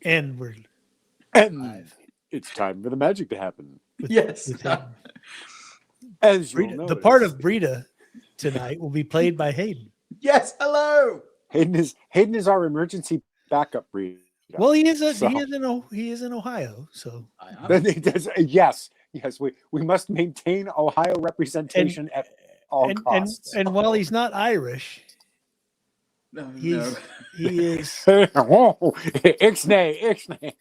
And we're And live it's time for the magic to happen. Yes. with Hayden. As you'll Brita. notice, The part of Brita tonight will be played by Hayden. Yes. Hello. Hayden is our emergency backup breeder. Well, he is So- he is in Ohio, so I Then am. it does, yes, we must maintain Ohio representation at all costs. and while he's not Irish, No, he's no. he is Whoa, ixnay.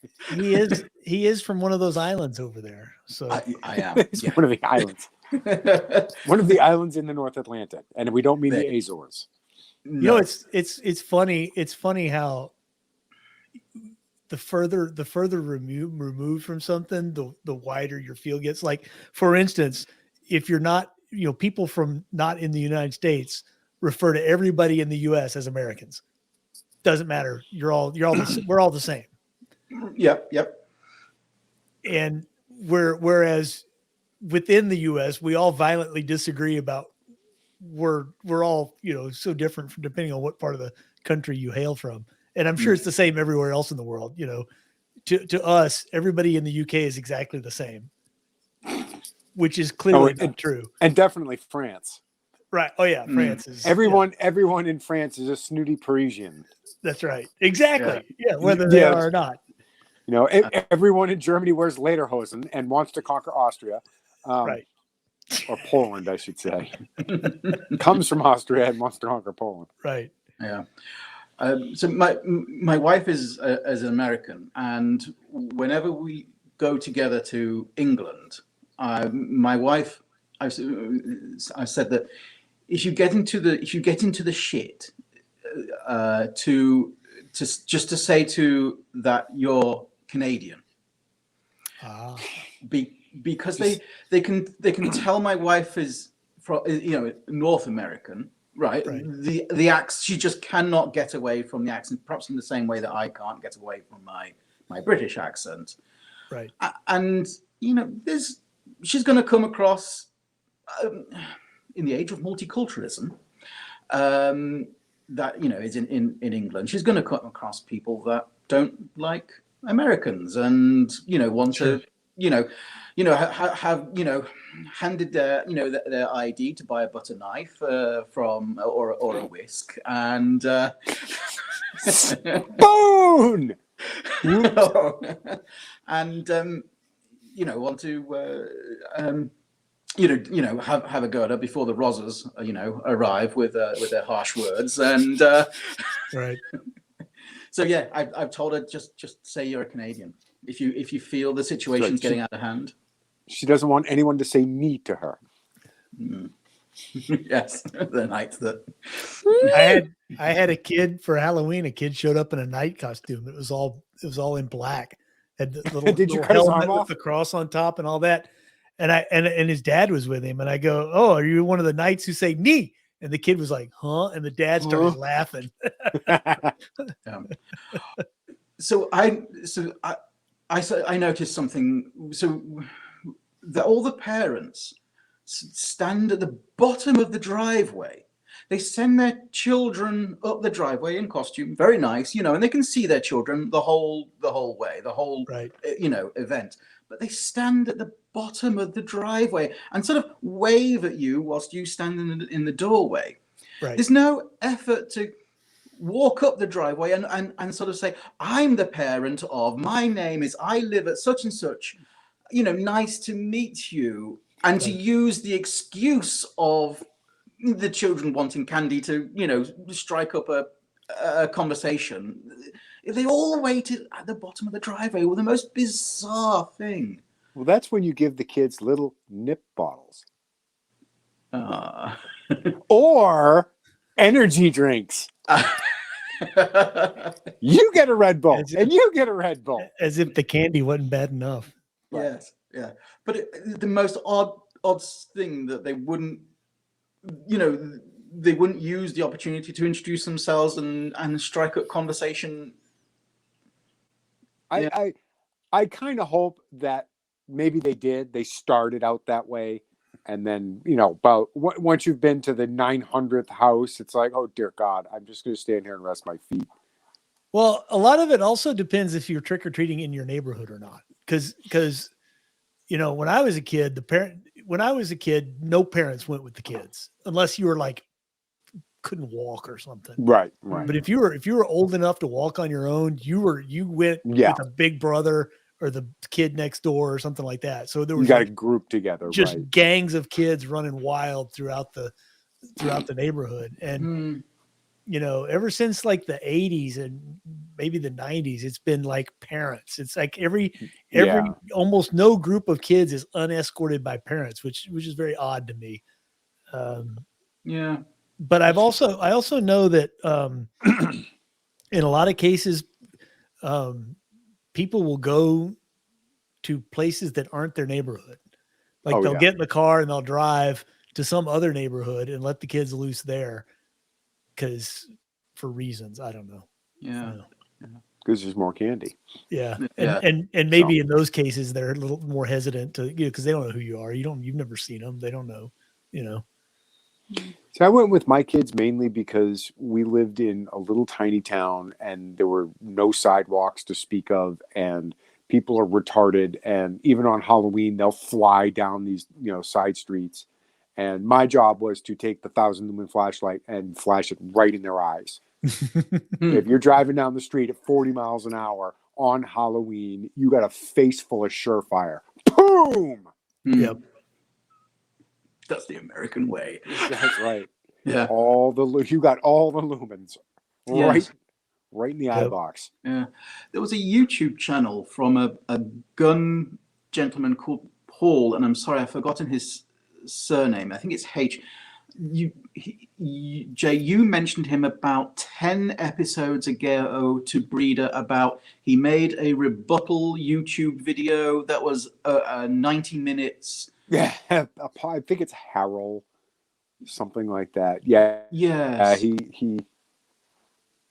he is from one of those islands over there. So I am. It's Yeah. one of the islands. One of the islands in the North Atlantic, and we don't mean the Azores. you know it's funny. It's funny how the further removed from something, the wider your field gets. Like, for instance, if you're not, people from not in the United States refer to everybody in the U.S. as Americans. Doesn't matter. We're all the same. Yep. And whereas within the U.S. we all violently disagree about we're all so different depending on what part of the country you hail from. And I'm sure it's the same everywhere else in the world. To us, everybody in the UK is exactly the same, which is clearly not true. And definitely France. Right. Oh yeah, France is Everyone in France is a snooty Parisian. That's right. Exactly. Yeah, whether they are or not. Everyone in Germany wears lederhosen and wants to conquer Austria. Right. Or Poland, I should say. Comes from Austria and wants to conquer Poland. Right. Yeah. So my wife is an American, and whenever we go together to England, my wife, I've said that if you get into the shit, just to say to that you're Canadian, because they can tell my wife is from North American. Right. The accent, she just cannot get away from the accent, perhaps in the same way that I can't get away from my British accent. Right. And, she's going to come across, in the age of multiculturalism, that, is in England, she's going to come across people that don't like Americans and, want to, have handed their their ID to buy a butter knife from or a whisk and spoon and want to have a go at her before the Rozzers arrive with their harsh words and right. So yeah, I've told her just say you're a Canadian if you feel the situation's getting out of hand. She doesn't want anyone to say "me" to her. Yes, the night that I had a kid for Halloween. A kid showed up in a knight costume. It was all in black. Had the little, Did you little cut his helmet arm with off? the cross on top and all that. And his dad was with him. And I go, "Oh, are you one of the knights who say me?" And the kid was like, "Huh?" And the dad started laughing. So I noticed something. So all the parents stand at the bottom of the driveway. They send their children up the driveway in costume, very nice, and they can see their children the whole way, the whole right. Event. But they stand at the bottom of the driveway and sort of wave at you whilst you stand in the doorway. Right. There's no effort to walk up the driveway and sort of say, I'm the parent of, my name is, I live at such and such, nice to meet you. And to use the excuse of the children wanting candy to, strike up a conversation. They all waited at the bottom of the driveway with the most bizarre thing. Well, that's when you give the kids little nip bottles. Or energy drinks. You get a Red Bull, and you get a Red Bull. As if the candy wasn't bad enough. Yes, yeah. But the most odd thing that they wouldn't, they wouldn't use the opportunity to introduce themselves and strike up conversation. I kind of hope that maybe they did. They started out that way. And then, about once you've been to the 900th house, it's like, oh, dear God, I'm just going to stand here and rest my feet. Well, a lot of it also depends if you're trick or treating in your neighborhood or not. Because when I was a kid, no parents went with the kids unless you were like couldn't walk or something. Right. But if you were old enough to walk on your own, you went Yeah. with a big brother or the kid next door or something like that. So there You was got like a group together, just right? gangs of kids running wild throughout the neighborhood. And ever since like the 80s and maybe the 90s, it's been like parents. It's like every Yeah. almost no group of kids is unescorted by parents, which is very odd to me. Yeah. But I also know that in a lot of cases, people will go to places that aren't their neighborhood. Like they'll get in the car and they'll drive to some other neighborhood and let the kids loose there for reasons. I don't know. Yeah. Because there's more candy. Yeah. Yeah. And maybe in those cases they're a little more hesitant to, because they don't know who you are. You've never seen them. They don't know, So I went with my kids mainly because we lived in a little tiny town and there were no sidewalks to speak of, and people are retarded. And even on Halloween, they'll fly down these, side streets. And my job was to take the 1,000 lumen flashlight and flash it right in their eyes. If you're driving down the street at 40 miles an hour on Halloween, you got a face full of Surefire. Boom! Yep. That's the American way. That's right. Yeah. You got all the lumens Yes. right in the eye box. Yeah. There was a YouTube channel from a gun gentleman called Paul, and I'm sorry, I've forgotten his surname. I think it's H. Jay, you mentioned him about 10 episodes ago to Breeder about he made a rebuttal YouTube video that was 90 minutes. Yeah, I think it's Harold, something like that. Yeah. Yes. He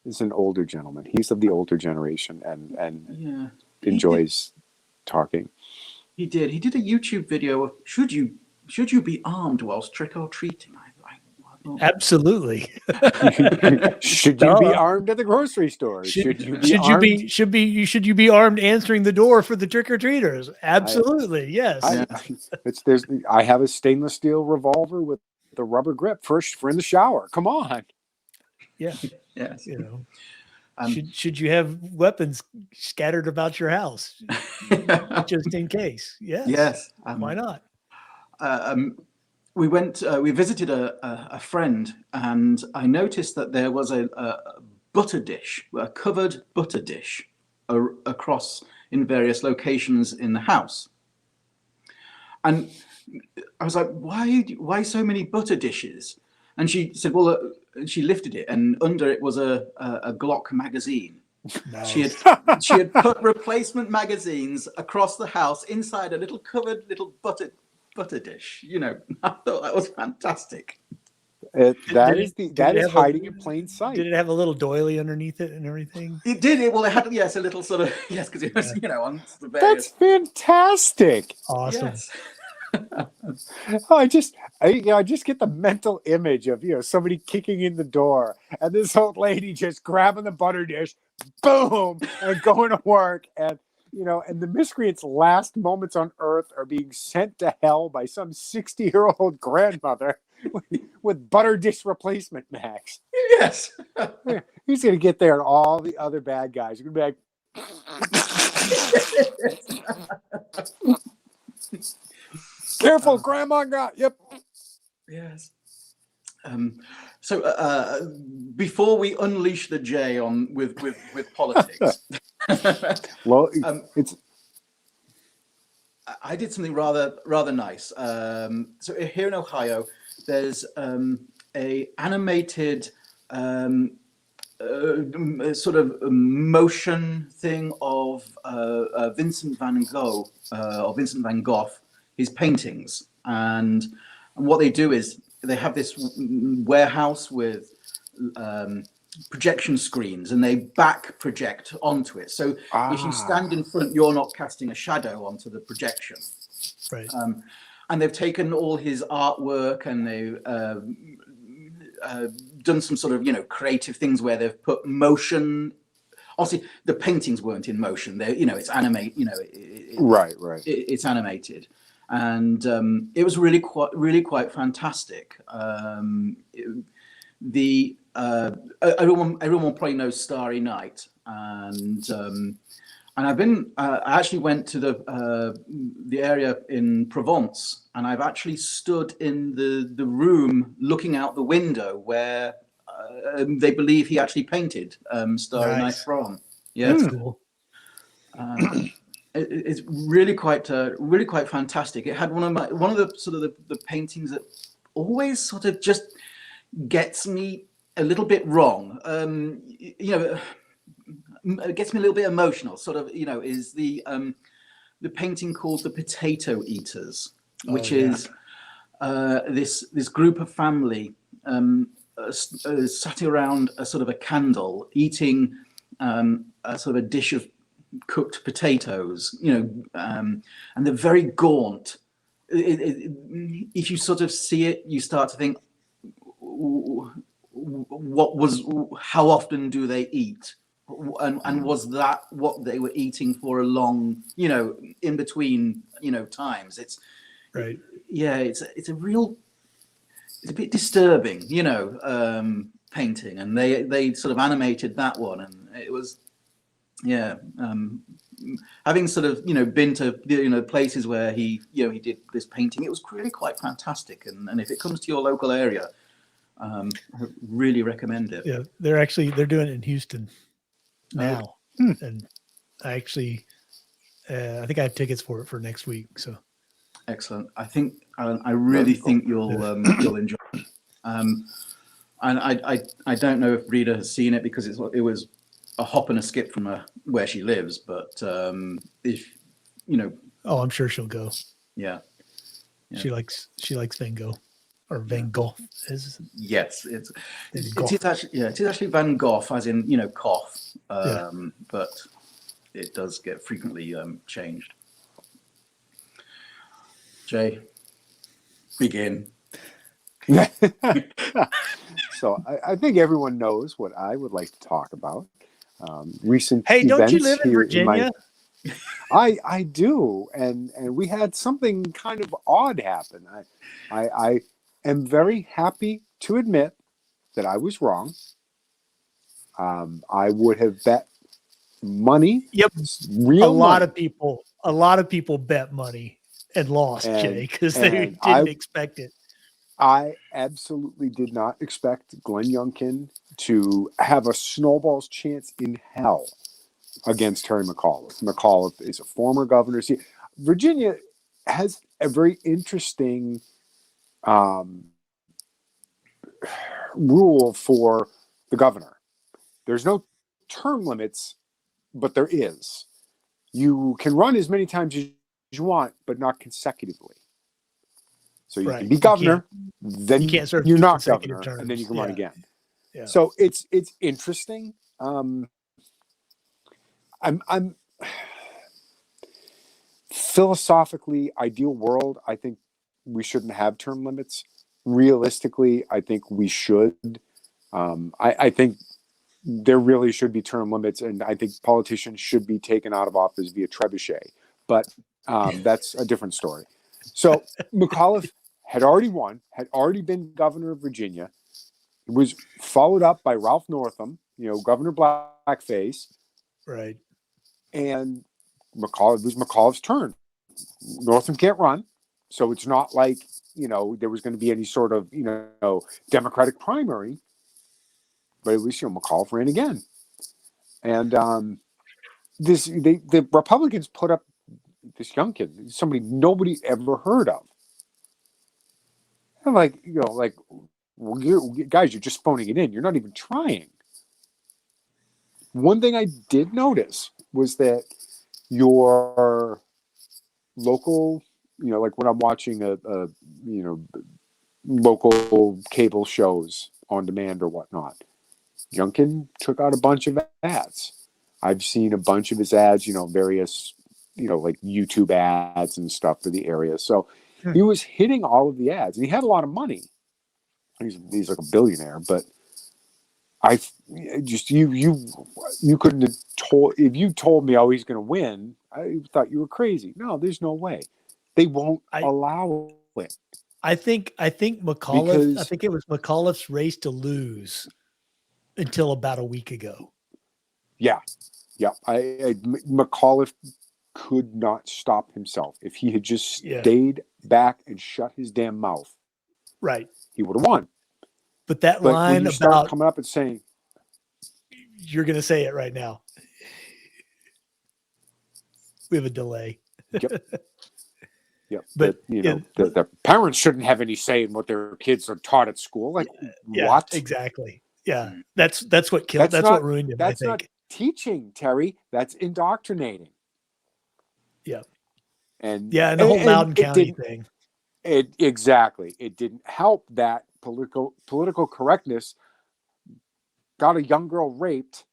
is an older gentleman. He's of the older generation and enjoys talking. He did a YouTube video of should you be armed whilst trick or treating? Absolutely. Should you be armed at the grocery store? Should you be armed answering the door for the trick or treaters? Absolutely, yes. I have a stainless steel revolver with the rubber grip for in the shower. Come on. Yeah. Yes. Should you have weapons scattered about your house just in case? Yes. Yes. Why not? We visited a friend, and I noticed that there was a butter dish, a covered butter dish across in various locations in the house. And I was like, why so many butter dishes? And she said, well, she lifted it, and under it was a Glock magazine. Nice. She had put replacement magazines across the house inside a little covered little butter dish. I thought that was fantastic. That is hiding in plain sight. Did it have a little doily underneath it and everything? It did. It had a little sort of because it was on the various. That's fantastic. Awesome. Yes. I just get the mental image of somebody kicking in the door and this old lady just grabbing the butter dish, boom, and going to work, and and the miscreant's last moments on earth are being sent to hell by some 60-year-old grandmother with butter dish replacement mags. Yes. He's going to get there, and all the other bad guys are going to be like, careful, Grandma got, yep. Yes. So before we unleash the J on with politics, well, I did something rather nice. So here in Ohio, there's a animated sort of motion thing of Vincent van Gogh or Vincent van Gogh, his paintings, and what they do is they have this warehouse with projection screens, and they back project onto it. So if you stand in front, you're not casting a shadow onto the projection. Right. And they've taken all his artwork, and they've done some sort of creative things where they've put motion obviously the paintings weren't in motion. They, it's animate. Right. It's animated, and it was really quite fantastic. Everyone probably knows Starry Night, and I actually went to the area in Provence, and I've actually stood in the room looking out the window where they believe he actually painted Starry Night Nice. from. Yeah, That's cool. it's really quite fantastic. It had one of the sort of the paintings that always sort of just gets me a little bit wrong. It gets me a little bit emotional. Sort of, is the painting called The Potato Eaters, which is this group of family sat around a sort of a candle eating a sort of a dish of cooked potatoes, and they're very gaunt. If you sort of see it, you start to think, how often do they eat? And was that what they were eating for a long, in between, times? It's right. It's a bit disturbing, painting, and they sort of animated that one, and it was, having sort of, been to, places where he did this painting, it was really quite fantastic. And if it comes to your local area, I really recommend it. Yeah, they're doing it in Houston now, and I think I have tickets for it for next week. So excellent. I think I really think you'll enjoy it. And I don't know if Rita has seen it, because it was a hop and a skip from where she lives. But if oh, I'm sure she'll go. Yeah. She likes Van Gogh, or Van Gogh. Yes, it is actually Van Gogh, as in cough, but it does get frequently changed. Jay, begin. So I think everyone knows what I would like to talk about. Recent Hey, events don't you live in here Virginia? I do, and we had something kind of odd happen. I am very happy to admit that I was wrong. I would have bet money. Yep. Real money. A lot of people bet money and lost, Jay, because they didn't expect it. I absolutely did not expect Glenn Youngkin to have a snowball's chance in hell against Terry McAuliffe. McAuliffe is a former governor. See, Virginia has a very interesting rule for the governor. There's no term limits, but there is. You can run as many times as you want, but not consecutively. So you can be governor, then you can't serve you're not consecutive governor, terms. and then you can run again. Yeah. So it's interesting. I'm philosophically, ideal world, I think we shouldn't have term limits. Realistically, I think we should. I think there really should be term limits, and I think politicians should be taken out of office via trebuchet. But that's a different story. So McAuliffe had already won, had already been governor of Virginia. It was followed up by Ralph Northam, Governor Blackface. Right. And it was McAuliffe's turn. Northam can't run. So it's not like, there was going to be any sort of, Democratic primary. But at least, McAuliffe ran again. And the Republicans put up this Youngkin, somebody nobody ever heard of. And guys, you're just phoning it in. You're not even trying. One thing I did notice was that your local, like when I'm watching local cable shows on demand or whatnot, Youngkin took out a bunch of ads. I've seen a bunch of his ads, various, like YouTube ads and stuff for the area. So he was hitting all of the ads, and he had a lot of money. He's like a billionaire, but I just you couldn't have told if you told me he's going to win. I thought you were crazy. No, there's no way. They won't I allow it I think McAuliffe. I because think it was McAuliffe's race to lose until about a week ago. yeah. McAuliffe could not stop himself. If he had just stayed back and shut his damn mouth, right, he would have won. But that But line when you start about coming up and saying, you're going to say it right now. We have a delay. Yep. But the parents shouldn't have any say in what their kids are taught at school. Like what? Exactly. Yeah. That's what killed. That's what ruined him. That's I think. not teaching, Terry. That's indoctrinating. Yeah. And the whole Loudon County thing. Exactly. It didn't help that political correctness got a young girl raped,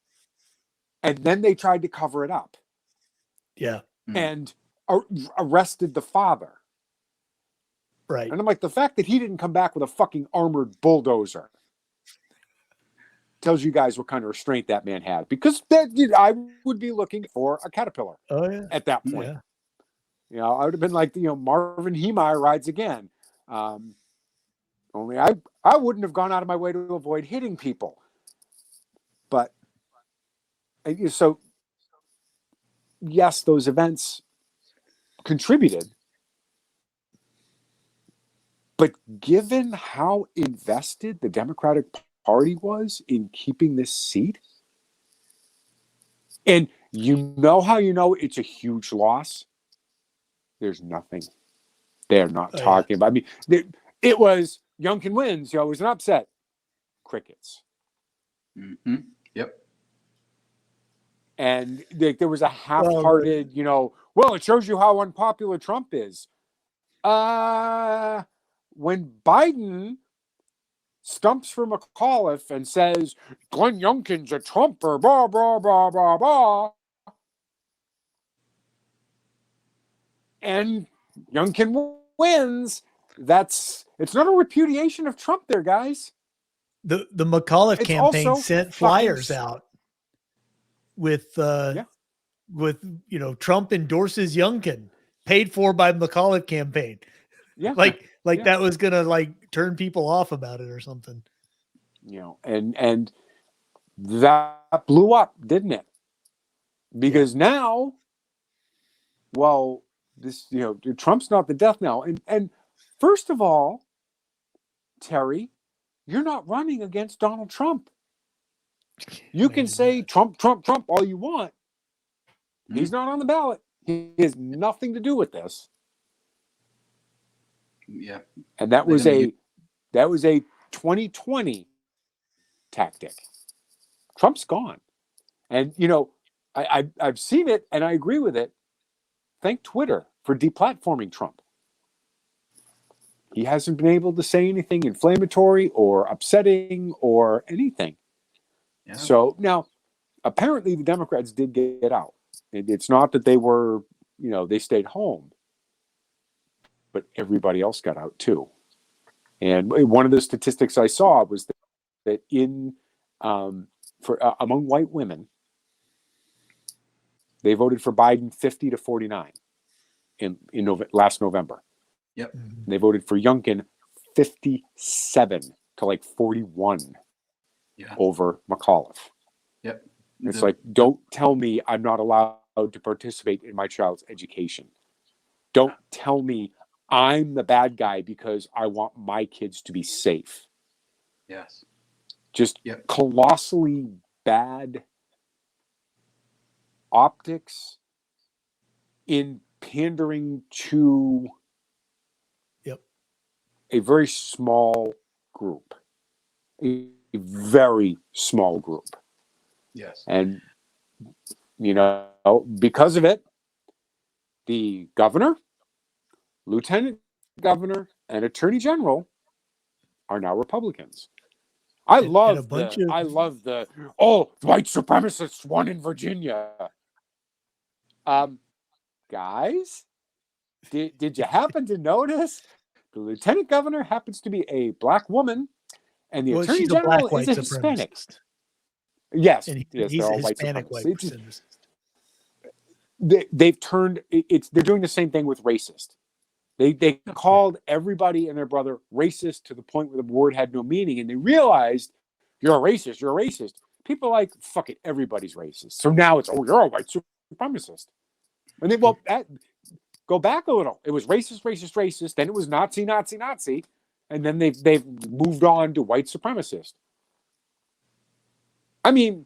and then they tried to cover it up. Yeah. And arrested the father. Right. And I'm like, the fact that he didn't come back with a fucking armored bulldozer tells you guys what kind of restraint that man had. Because I would be looking for a caterpillar at that point. Yeah. You know, I would have been like, Marvin Heemeyer rides again. Only I wouldn't have gone out of my way to avoid hitting people. But so, yes, those events contributed. But given how invested the Democratic Party was in keeping this seat, and how it's a huge loss, there's nothing. They're not talking about. I mean, it was Youngkin wins. It was an upset. Crickets. Mm-hmm. Yep. And there was a half-hearted, it shows you how unpopular Trump is. When Biden stumps for McAuliffe and says, Glenn Youngkin's a Trumper, blah, blah, blah, blah, blah. And Youngkin wins. It's not a repudiation of Trump there, guys. The McAuliffe campaign sent flyers out with Trump endorses Youngkin, paid for by McAuliffe campaign. Yeah. That was gonna turn people off about it or something. And that blew up, didn't it? Because now, this Trump's not the death knell. And first of all, Terry, you're not running against Donald Trump. You can say Trump, Trump, Trump all you want. He's not on the ballot. He has nothing to do with this. Yeah. And that was a 2020 tactic. Trump's gone. And I've seen it and I agree with it. Thank Twitter for deplatforming Trump. He hasn't been able to say anything inflammatory or upsetting or anything. Yeah. So now, apparently the Democrats did get out. It's not that they were, they stayed home. But everybody else got out too. And one of the statistics I saw was that among white women, they voted for Biden 50 to 49 in last November. Yep. And they voted for Youngkin 57 to 41 over McAuliffe. Yep. It's don't tell me I'm not allowed to participate in my child's education. Don't tell me I'm the bad guy because I want my kids to be safe. Yes. Just colossally bad optics in pandering to a very small group. A very small group. Yes. And, because of it, the governor, lieutenant governor, and attorney general are now Republicans. I love the white supremacists won in Virginia. Guys, did you happen to notice the lieutenant governor happens to be a black woman and the attorney general is a Hispanic? Yes, and yes, he's they're a all white Hispanic supremacists. white supremacist. They've turned they're doing the same thing with racist. They called everybody and their brother racist to the point where the word had no meaning, and they realized you're a racist. You're a racist. People are like, fuck it, everybody's racist. So now it's, oh, you're a white supremacist. And they, well, go back a little. It was racist, racist, racist. Then it was Nazi, Nazi, Nazi, and then they've moved on to white supremacist. I mean,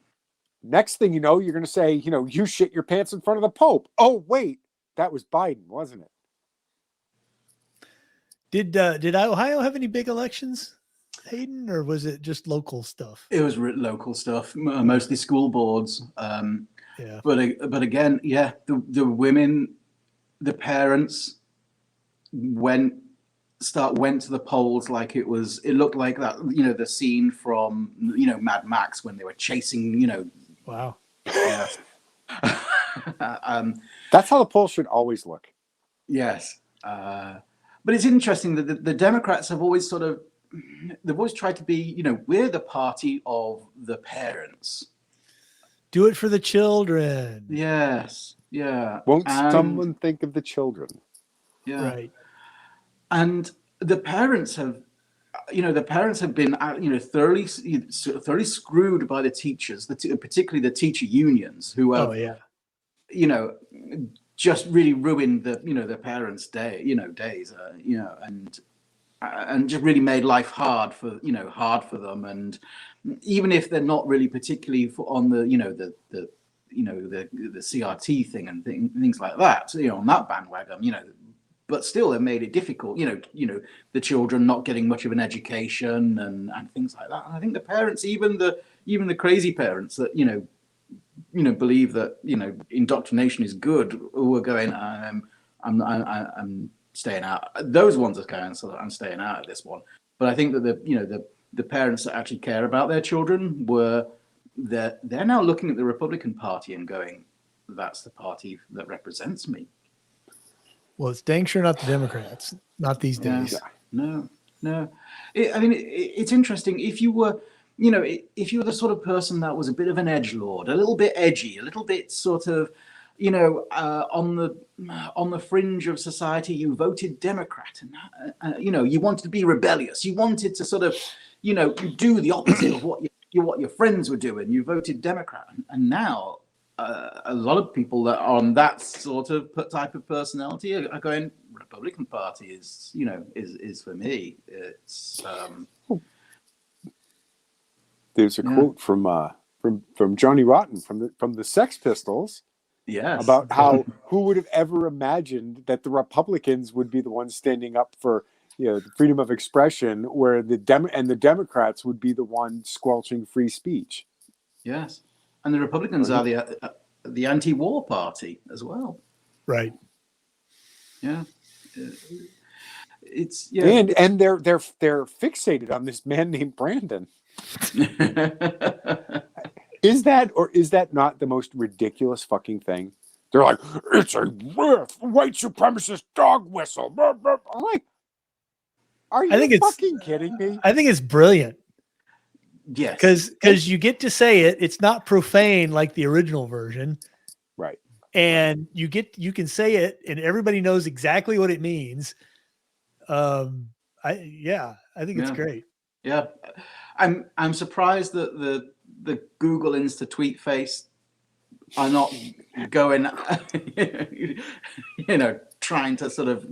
next thing you know, you're going to say, you shit your pants in front of the Pope. Oh wait, that was Biden, wasn't it? Did Ohio have any big elections, Hayden, or was it just local stuff? It was local stuff, mostly school boards. Yeah. But again, yeah, the women, the parents went to the polls like it looked like that, the scene from, Mad Max when they were chasing, Wow. yes. That's how the polls should always look. Yes. But it's interesting that the Democrats have always they've always tried to be, we're the party of the parents. Do it for the children. Yes. Yeah. Won't someone think of the children? Yeah. Right. And the parents have been, thoroughly screwed by the teachers, particularly the teacher unions, who have, just really ruined the parents' days, and just really made life hard for them. And even if they're not really particularly on the CRT thing and things like that, on that bandwagon, but still they made it difficult, the children not getting much of an education and things like that. And I think the parents, even the crazy parents that believe that indoctrination is good, who are going, I'm staying out. Those ones are going, so I'm staying out of this one. But I think that the parents that actually care about their children they're now looking at the Republican Party and going, that's the party that represents me. Well, it's dang sure not the Democrats, not these days. No. It's interesting. If you were the sort of person that was a bit of an edgelord, a little bit edgy, a little bit sort of, on the fringe of society, you voted Democrat, and you wanted to be rebellious. You wanted to sort of, you do the opposite of what your friends were doing. You voted Democrat, and now a lot of people that are on that sort of type of personality are going, Republican Party is for me. It's there's a quote from Johnny Rotten from the Sex Pistols. Yes. About how who would have ever imagined that the Republicans would be the ones standing up for the freedom of expression, where the Democrats would be the ones squelching free speech. Yes, and the Republicans are the anti-war party as well. Right. Yeah. It's and they're fixated on this man named Brandon. Is that not the most ridiculous fucking thing? They're like, it's a white supremacist dog whistle. I'm like, are you fucking kidding me? I think it's brilliant. Yes. Because you get to say it. It's not profane like the original version. Right. And you can say it and everybody knows exactly what it means. I think it's great. Yeah. I'm surprised that the Google Insta tweet face are not going, trying to sort of,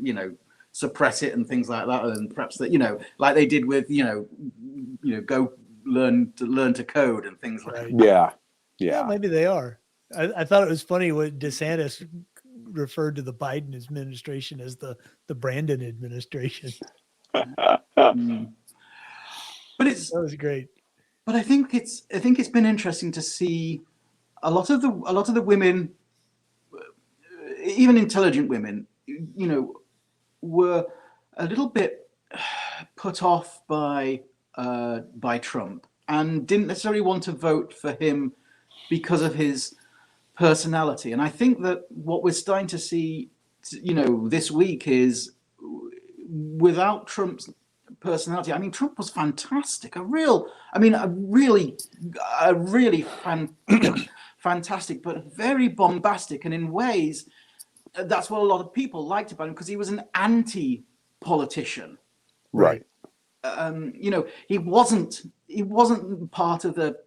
suppress it and things like that. And perhaps that, like they did with, go learn to code and things like that. Yeah. Maybe they are. I thought it was funny when DeSantis referred to the Biden administration as the Brandon administration. But that was great. But I think it's been interesting to see a lot of the women, even intelligent women, were a little bit put off by Trump and didn't necessarily want to vote for him because of his personality. And I think that what we're starting to see, this week is, without Trump's personality. I mean, Trump was fantastic. A really fantastic, but very bombastic, and in ways, that's what a lot of people liked about him, because he was an anti-politician. Right. He wasn't part of the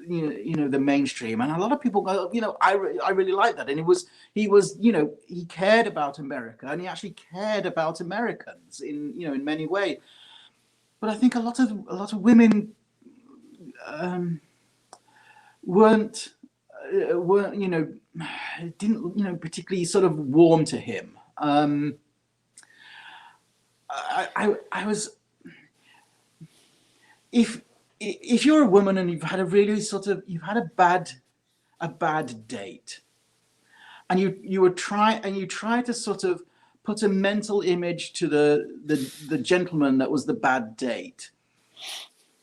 the mainstream, and a lot of people go, I really like that. And he cared about America, and he actually cared about Americans in many ways. But I think a lot of women weren't didn't particularly sort of warm to him. I was, if you're a woman and you've had a bad date, and you try to sort of put a mental image to the gentleman that was the bad date,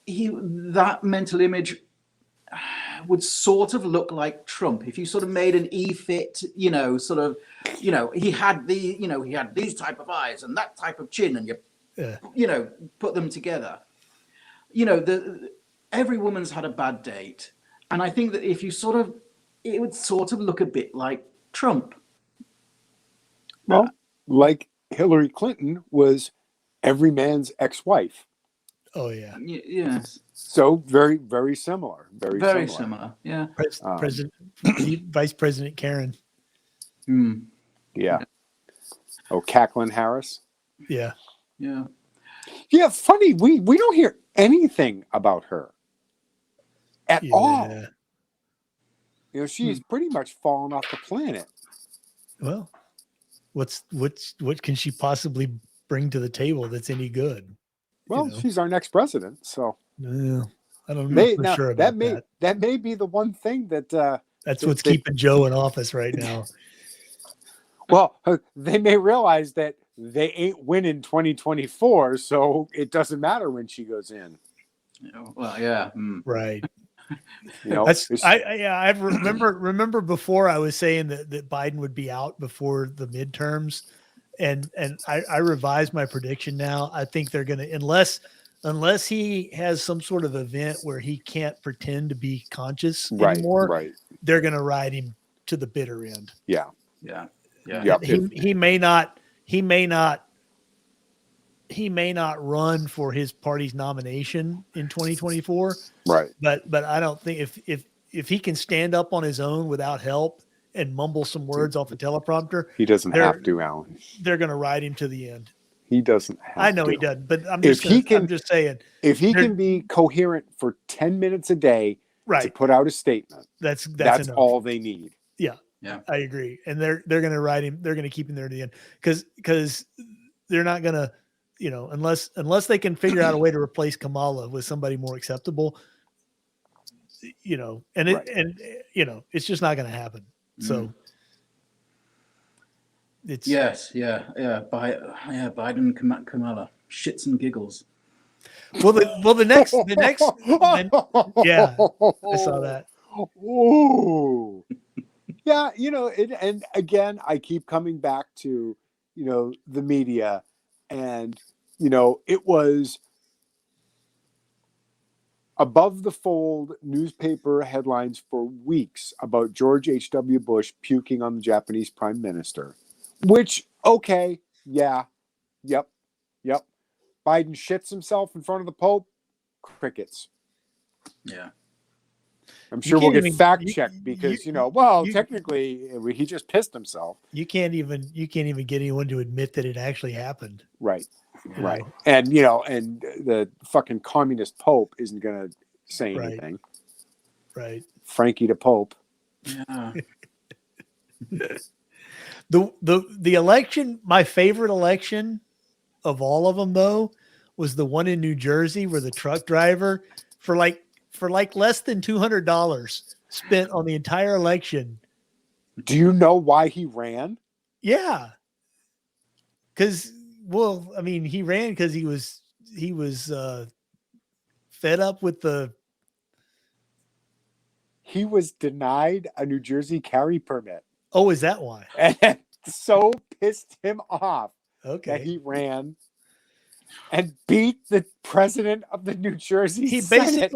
that mental image would sort of look like Trump. If you sort of made an E-fit, he had these type of eyes and that type of chin, and you put them together. Every woman's had a bad date, and I think that if you it would sort of look a bit like Trump. Well, like Hillary Clinton was every man's ex-wife. Oh yeah. Yes. So very, very similar. Very similar. Yeah. Vice President Karen. Yeah. Oh, Caitlin Harris. Yeah. Yeah. Yeah. Funny. We don't hear anything about her at all. She's pretty much fallen off the planet. Well, what can she possibly bring to the table that's any good? Well, she's our next president, so I don't know for sure about that. That may be the one thing that's what's keeping Joe in office right now. Well, they may realize that they ain't winning 2024, so it doesn't matter when she goes in. Well, yeah, right. I remember before I was saying that Biden would be out before the midterms, and I revised my prediction now. I think they're going to, unless he has some sort of event where he can't pretend to be conscious anymore, right. They're going to ride him to the bitter end. Yeah. He may not run for his party's nomination in 2024. Right. But I don't think if he can stand up on his own without help and mumble some words off a teleprompter, he doesn't have to, Alan. They're going to ride him to the end. He doesn't have to. I know he doesn't, but I'm just saying. If he can be coherent for 10 minutes a day to put out a statement, that's all they need. Yeah, I agree. And they're going to ride him. They're going to keep him there to the end because they're not going to, unless they can figure out a way to replace Kamala with somebody more acceptable, it's just not going to happen. So it's Biden, Kamala, shits and giggles. The next, yeah, I saw that. Ooh. Yeah, and again, I keep coming back to, the media, and, it was above the fold newspaper headlines for weeks about George H.W. Bush puking on the Japanese prime minister, which, okay, yeah, yep. Biden shits himself in front of the Pope, crickets. Yeah. I'm sure we'll get fact checked because technically he just pissed himself. You can't even get anyone to admit that it actually happened. Right. Right. And and the fucking communist Pope isn't going to say anything. Right. Frankie the Pope. Yeah. The election, my favorite election of all of them though, was the one in New Jersey where the truck driver for less than $200 spent on the entire election. Do you know why he ran? Yeah. He ran because he was fed up with he was denied a New Jersey carry permit. Oh, is that why? And it so pissed him off that he ran. and beat the president of the New Jersey He Senate.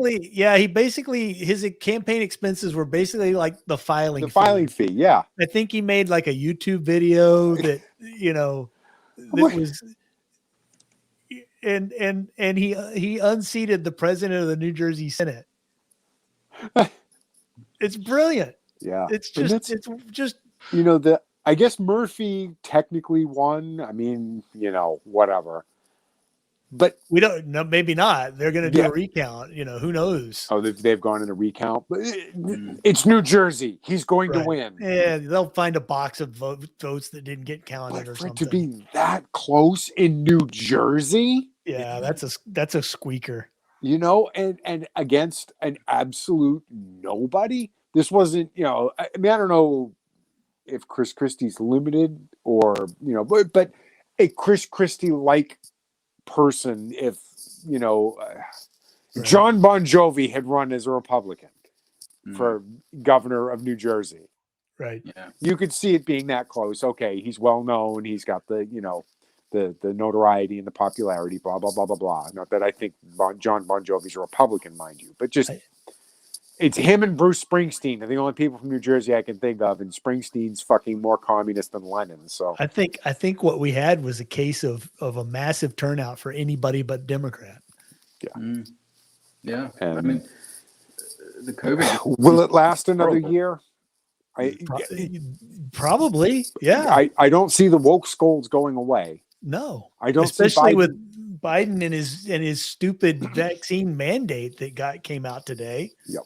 basically his campaign expenses were basically like the filing The filing fee, yeah. I think he made like a YouTube video that that was, and he unseated the president of the New Jersey Senate. It's brilliant. Yeah, It's just I guess Murphy technically won. I mean, whatever. But we don't know. Maybe not. They're going to do a recount. Who knows? Oh, they've gone in a recount. But it's New Jersey. He's going to win. Yeah, they'll find a box of votes that didn't get counted or for something. it to be that close in New Jersey, yeah, that's a squeaker. And against an absolute nobody. This wasn't, I mean, I don't know if Chris Christie's limited or but a Chris Christie like person, if John Bon Jovi had run as a Republican for governor of New Jersey, right? Yeah, you could see it being that close. Okay, he's well known. He's got the the notoriety and the popularity. Blah blah blah blah blah. Not that I think John Bon Jovi's a Republican, mind you, but just. It's him and Bruce Springsteen are the only people from New Jersey I can think of, and Springsteen's fucking more communist than Lenin. So I think what we had was a case of a massive turnout for anybody but Democrat. Yeah, yeah. And I mean, the COVID will it last another year? Probably, yeah. I don't see the woke scolds going away. No, I don't, especially with Biden and his stupid vaccine mandate that came out today. Yep.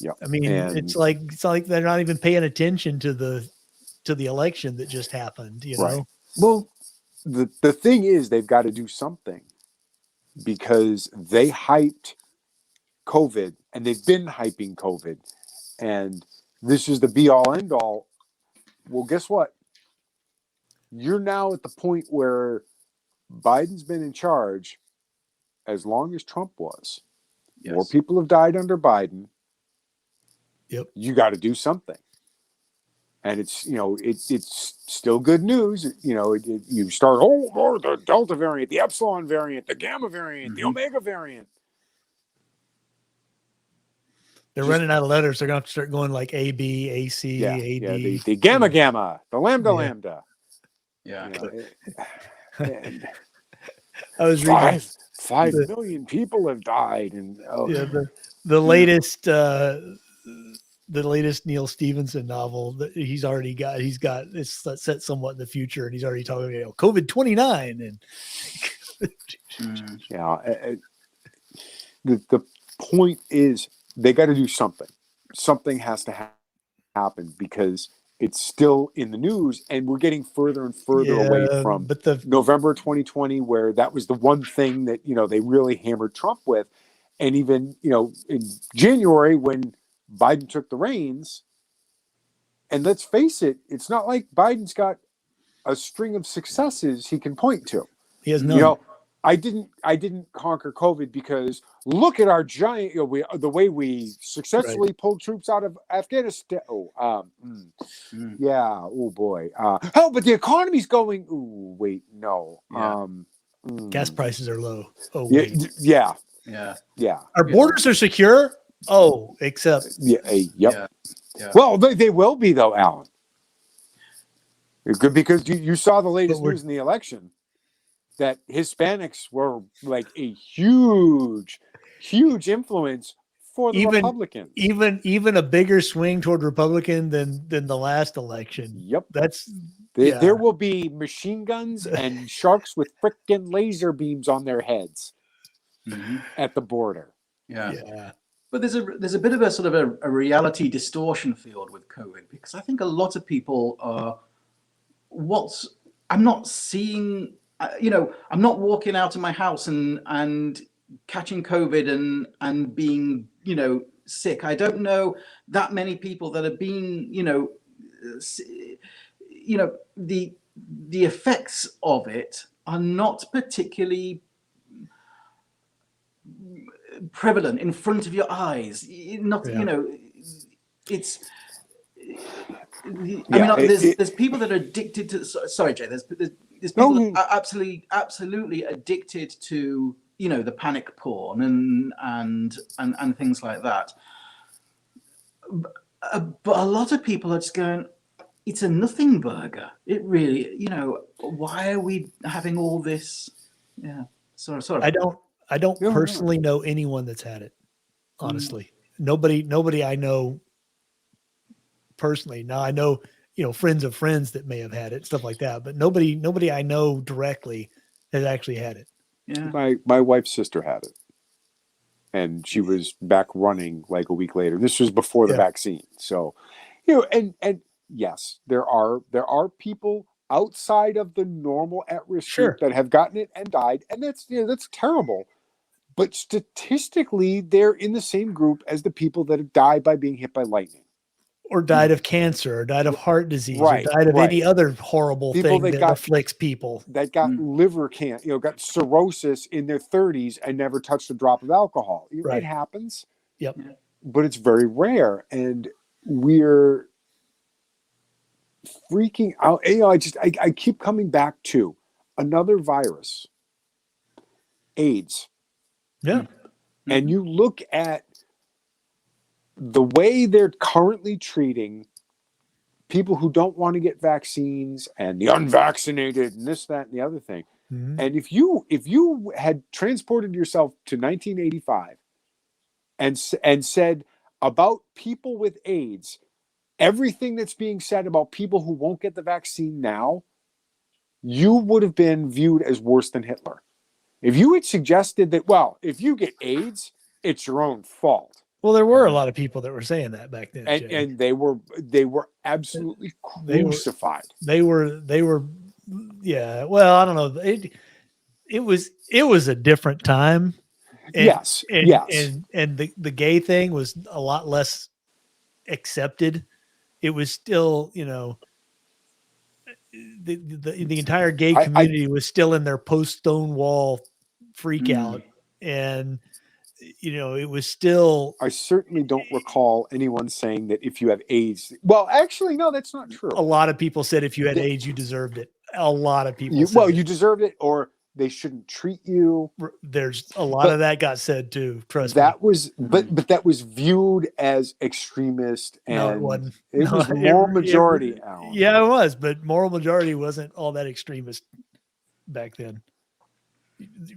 Yep. I mean, it's like they're not even paying attention to the election that just happened. Right. Well, the thing is, they've got to do something because they hyped COVID and they've been hyping COVID, and this is the be all end all. Well, guess what? You're now at the point where Biden's been in charge as long as Trump was. Yes. More people have died under Biden. Yep. You got to do something. And it's, it's still good news. You start, the Delta variant, the Epsilon variant, the Gamma variant, the Omega variant. They're running out of letters. They're going to have to start going like A, B, A, C, A, D. The Gamma Gamma, the Lambda Lambda. Yeah. And I was reading 5 million people have died, and the latest Neil Stephenson novel that he's got it's set somewhat in the future, and he's already talking about COVID-29 and the point is they got to do something. Something has to happen because it's still in the news, and we're getting further and further away from November 2020, where that was the one thing that, they really hammered Trump with. And even, in January when Biden took the reins, and let's face it, it's not like Biden's got a string of successes he can point to. He has none. I didn't conquer COVID because look at our giant, the way we successfully pulled troops out of Afghanistan. Yeah. Oh boy. But the economy's going. Oh wait, no. Yeah. Gas prices are low. Oh wait. Yeah. Our borders are secure. Oh, except Yeah. Well, they will be though, Alan. Good, because you saw the latest news in the election. That Hispanics were like a huge influence for the Republicans. Even a bigger swing toward Republican than the last election. Yep. There will be machine guns and sharks with frickin' laser beams on their heads at the border. Yeah. But there's a bit of a sort of a reality distortion field with COVID, because I think a lot of people are I'm not seeing. I'm not walking out of my house and catching COVID and being, sick. I don't know that many people that have been, the effects of it are not particularly prevalent in front of your eyes. It's I mean, Yeah, there's people that are addicted to. Sorry, Jay. There's people that are absolutely addicted to, you know, the panic porn and things like that. But a lot of people are just going, it's a nothing burger. It really, you know, why are we having all this? Yeah. Sorry. I don't No, no. personally know anyone that's had it. Honestly, nobody I know personally. Now I know, you know, friends of friends that may have had it, stuff like that, but nobody I know directly has actually had it. Yeah. My wife's sister had it, and she was back running like a week later. This was before the Yeah. vaccine, so you know, and yes, there are people outside of the normal at-risk Sure. group that have gotten it and died, and that's, you know, that's terrible. But statistically, they're in the same group as the people that have died by being hit by lightning, Or died of cancer, or died of heart disease, right, or died of right. any other horrible People thing that afflicts people. that got liver cancer, you know, got cirrhosis in their 30s and never touched a drop of alcohol. Right. It happens, Yep. but it's very rare, and we're freaking out. You know, I keep coming back to another virus, AIDS, Yeah. and you look at the way they're currently treating people who don't want to get vaccines and the unvaccinated and this, that, and the other thing. Mhm. And if you had transported yourself to 1985 and said about people with AIDS, everything that's being said about people who won't get the vaccine now, you would have been viewed as worse than Hitler. If you had suggested that, well, if you get AIDS, it's your own fault. Well, there were a lot of people that were saying that back then, Jay. And they were absolutely crucified. They were yeah. Well, I don't know. It was a different time. And, Yes. And the gay thing was a lot less accepted. It was still, you know, the entire gay community was still in their post Stonewall freak out. And, you know, it was still. I certainly don't recall anyone saying that if you have AIDS. Well, actually, no, that's not true. A lot of people said if you had AIDS, you deserved it. A lot of people you deserved it, or they shouldn't treat you. There's a lot of that got said too. Trust me. That was, but that was viewed as extremist, and no, it wasn't. It was moral majority. Yeah, it was, but moral majority wasn't all that extremist back then.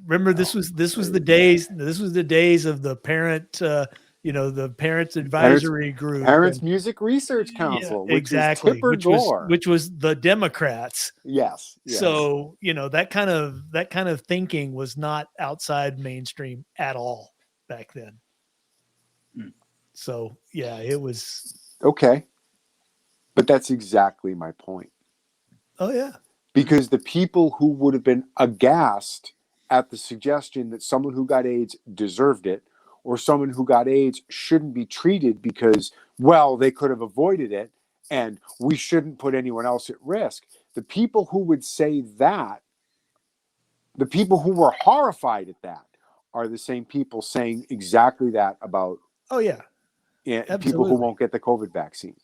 Remember, this was the days. This was the days of the parent. You know, the parents advisory group, Parents Music Research Council, which exactly, which was the Democrats. Yes. So, you know, that kind of thinking was not outside mainstream at all back then. So yeah, it was okay. But that's exactly my point. Oh yeah. Because the people who would have been aghast at the suggestion that someone who got AIDS deserved it, or someone who got AIDS shouldn't be treated because, well, they could have avoided it and we shouldn't put anyone else at risk. The people who would say that, the people who were horrified at that, are the same people saying exactly that about people who won't get the COVID vaccine.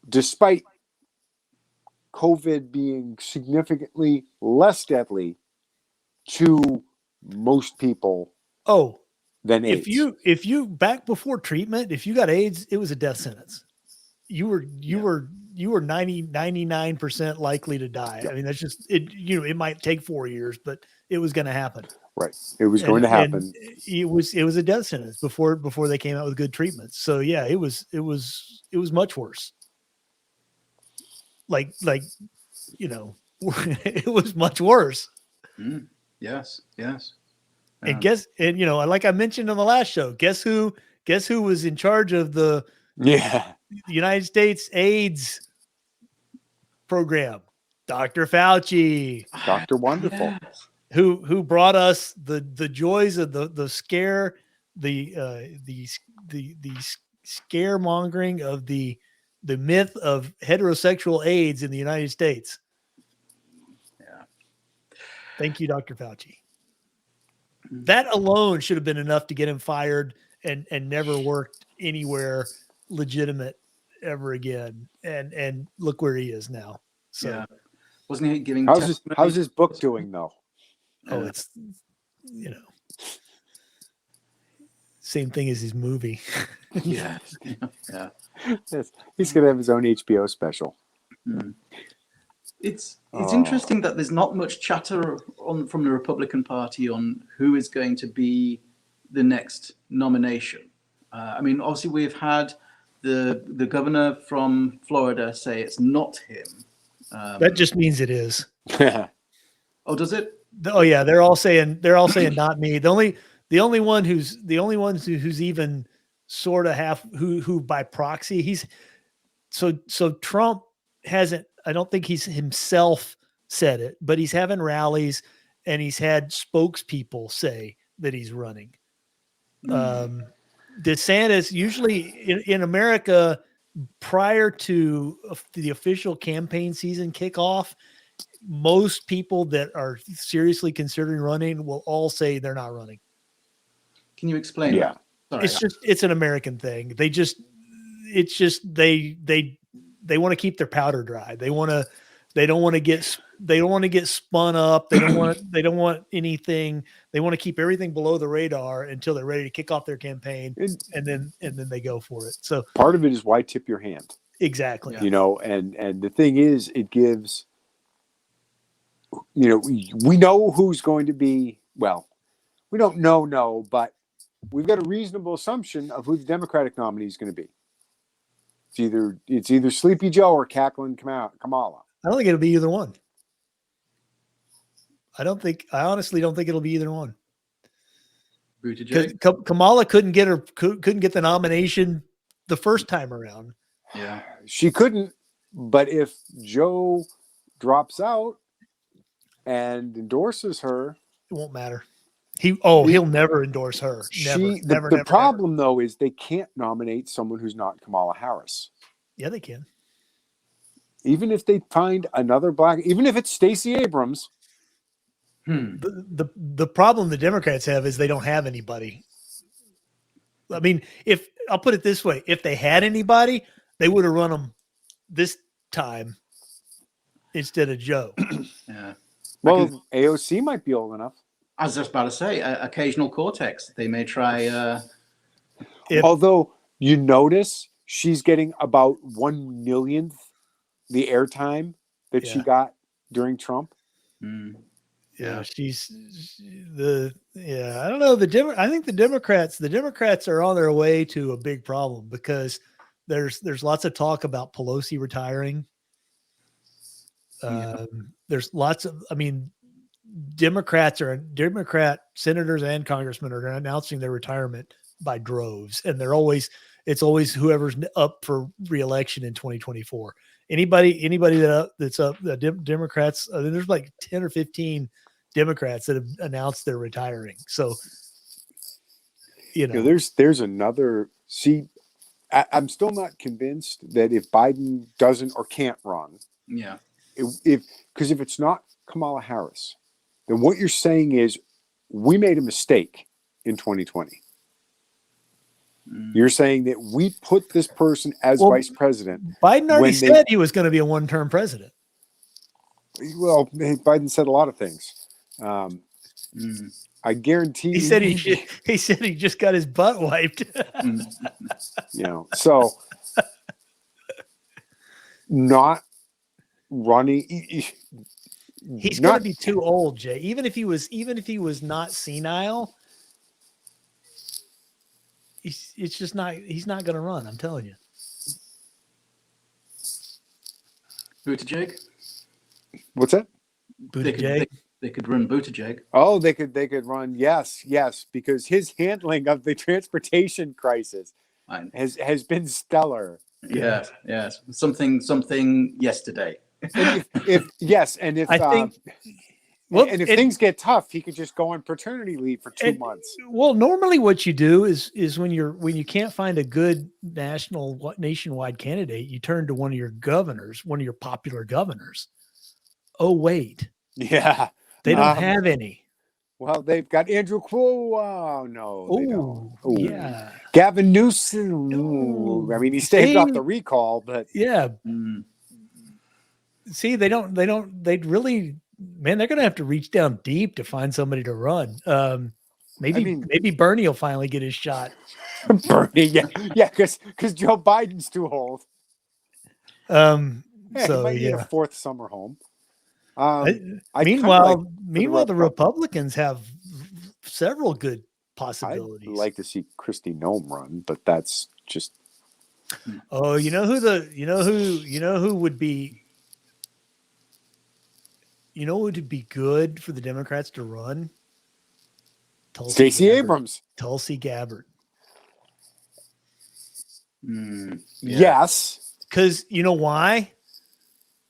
Despite COVID being significantly less deadly to most people than AIDS. If you back before treatment, if you got AIDS, it was a death sentence. You were 99% likely to die. Yep. I mean, that's just it. You know, it might take 4 years, but it was going to happen. Right, it was going to happen. It was a death sentence before they came out with good treatments. So yeah, it was much worse. Like you know, it was much worse. Yes. And you know, like I mentioned on the last show, guess who was in charge of the United States AIDS program? Dr. Fauci. Dr. Wonderful. Yes. Who brought us the joys of the scaremongering of the myth of heterosexual AIDS in the United States. Yeah. Thank you, Dr. Fauci. That alone should have been enough to get him fired and never worked anywhere legitimate ever again. And look where he is now. So, Yeah. Wasn't he giving How's his book doing though? oh, it's, same thing as his movie. Yeah. Yeah. Yes. He's going to have his own HBO special. Mm. It's interesting that there's not much chatter from the Republican Party on who is going to be the next nomination. I mean, obviously we've had the governor from Florida say it's not him. That just means it is. Oh, does it? Oh yeah, they're all saying not me. The only one who's even sort of who by proxy so Trump hasn't, I don't think he's himself said it, but he's having rallies and he's had spokespeople say that he's running. DeSantis usually in America prior to the official campaign season kickoff, most people that are seriously considering running will all say they're not running. Can you explain that? Sorry. It's an American thing. They want to keep their powder dry. They don't want to get spun up. They don't want anything. They want to keep everything below the radar until they're ready to kick off their campaign, and then they go for it. So part of it is why tip your hand. Exactly. You know, and the thing is, it gives, you know, we know who's going to be, well, we don't know, but we've got a reasonable assumption of who the Democratic nominee is going to be. It's either Sleepy Joe or Cackling Kamala. I don't think it'll be either one. I honestly don't think it'll be either one. Buttigieg? Kamala couldn't get the nomination the first time around. Yeah. She couldn't, but if Joe drops out and endorses her, it won't matter. He'll never endorse her. Never. The problem though is they can't nominate someone who's not Kamala Harris. Yeah, they can. Even if they find another black, even if it's Stacey Abrams. The problem the Democrats have is they don't have anybody. I mean, if I'll put it this way, if they had anybody, they would have run them this time instead of Joe. Yeah. Well, AOC might be old enough. I was just about to say, occasional Cortex. They may try. Although you notice she's getting about 1/1,000,000th the airtime that she got during Trump. Yeah, I don't know. I think the Democrats are on their way to a big problem because there's lots of talk about Pelosi retiring. There's lots of, Democrat senators and congressmen are announcing their retirement by droves, and it's always whoever's up for re-election in 2024. Anybody that's up, the Democrats, there's like 10 or 15 Democrats that have announced they're retiring. So, there's another. See, I'm still not convinced that if Biden doesn't or can't run, because if it's not Kamala Harris, then what you're saying is we made a mistake in 2020. You're saying that we put this person as vice president. Biden already said he was going to be a one-term president. Well, Biden said a lot of things. I guarantee he said he just got his butt wiped. So not running. He's going to be too old, Jay. Even if he was not senile, he's not going to run. I'm telling you. Buttigieg? What's that? Buttigieg? They could run Buttigieg. Oh, they could run. Yes, because his handling of the transportation crisis has been stellar. Yes. Something yesterday. If things get tough, he could just go on paternity leave for 2 months. Well, normally what you do is when you can't find a good nationwide candidate, you turn to one of your popular governors. Oh, wait. Yeah. They don't have any. Well, they've got Andrew Cuomo. Oh, no, they don't. Oh, yeah. Gavin Newsom. Ooh. I mean, he staved off See? the recall, but Yeah. Mm. See, they'd really, man, they're going to have to reach down deep to find somebody to run. Maybe Bernie will finally get his shot. Bernie, yeah, because Joe Biden's too old. He So might need a yeah. fourth summer home. Meanwhile, like the Republicans have several good I'd possibilities. like to see Kristi Noem run, but that's just. Oh, you know who would be good for the Democrats to run? Stacey Abrams. Tulsi Gabbard. Yes. Because you know why?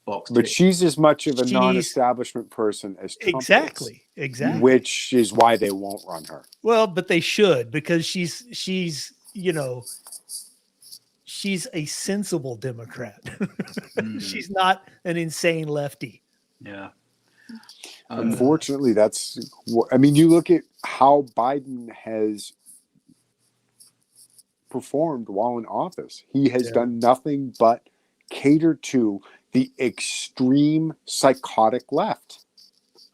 But she's as much of a non-establishment person as Trump exactly. Which is why they won't run her. Well, but they should, because she's a sensible Democrat. She's not an insane lefty. Yeah. Unfortunately, that's what I mean. You look at how Biden has performed while in office. He has done nothing but cater to the extreme psychotic left.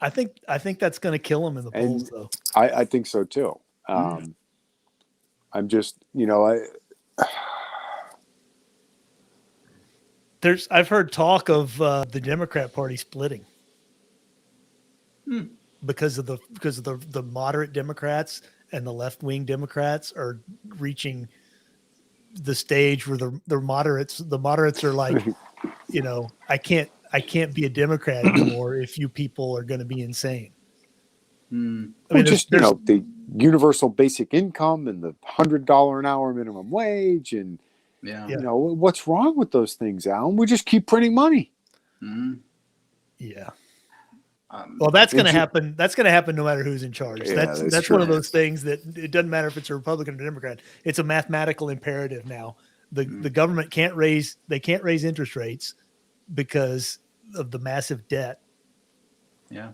I think that's going to kill him in the polls, though. I think so too. I'm just, I've heard talk of the Democrat Party splitting because of the moderate Democrats and the left wing Democrats are reaching the stage where the moderates are like, I can't be a Democrat anymore if you people are going to be insane. I mean, the universal basic income and the $100 an hour minimum wage, and what's wrong with those things, Alan? We just keep printing money. Yeah. Well, that's going to happen. That's going to happen no matter who's in charge. That's one of those things that it doesn't matter if it's a Republican or Democrat. It's a mathematical imperative now. The government can't raise interest rates because of the massive debt. Yeah.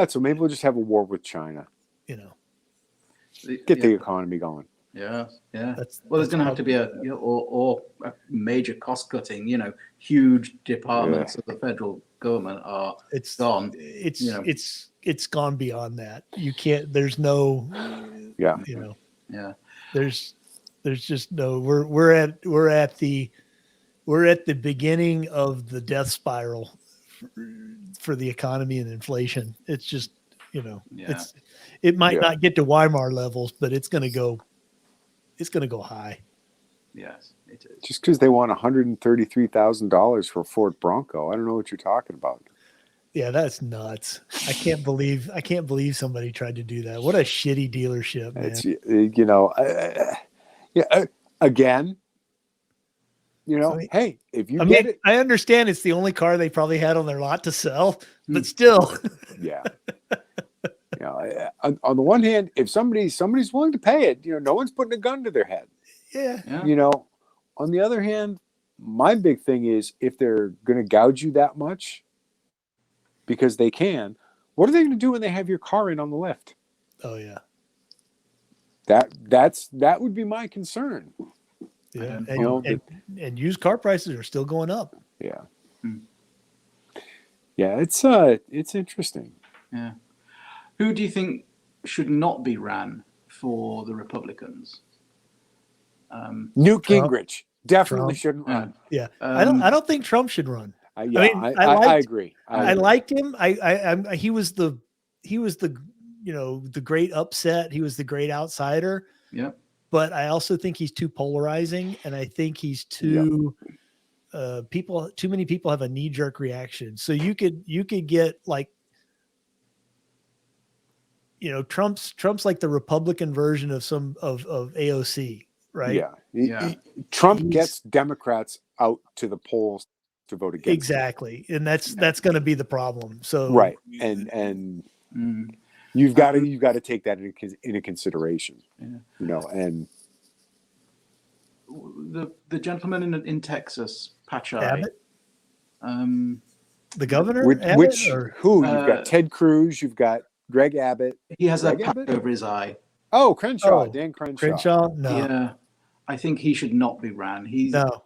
So maybe we'll just have a war with China. Get the economy going. Yeah. There's going to have to be a major cost cutting. Huge departments of the federal government are gone. It's gone beyond that. You can't. There's no. Yeah. There's just no. We're at the beginning of the death spiral for the economy and inflation. It's just it might not get to Weimar levels, but it's going to go high. Yes, it is. Just because they want $133,000 for a Ford Bronco, I don't know what you're talking about. Yeah, that's nuts. I can't believe somebody tried to do that. What a shitty dealership, man. It's, again, hey, if you get it. I understand it's the only car they probably had on their lot to sell, but still. Yeah. On the one hand, if somebody's willing to pay it, no one's putting a gun to their head. Yeah. On the other hand, my big thing is if they're going to gouge you that much because they can, what are they going to do when they have your car in on the lift? Oh yeah. That would be my concern. Yeah. And used car prices are still going up. Yeah. Yeah, it's interesting. Yeah. Who do you think should not be ran for the Republicans? Newt Gingrich definitely shouldn't run. Yeah, I don't think Trump should run. I agree. I liked him. He was the the great upset. He was the great outsider. Yeah. But I also think he's too polarizing, and I think he's too too many people have a knee jerk reaction. So you could get like. Trump's like the Republican version of AOC, right? Yeah. Trump gets Democrats out to the polls to vote against. Exactly. And that's going to be the problem. So right. And you've got to take that into consideration. Yeah. And the gentleman in Texas, Pachai. Abbott? The governor? Who? You've got Ted Cruz, you've got Greg Abbott. He has a Greg patch Abbott? over his eye. Oh, Crenshaw. Oh, Dan Crenshaw. Crenshaw? No, Yeah, I think he should not be ran. no.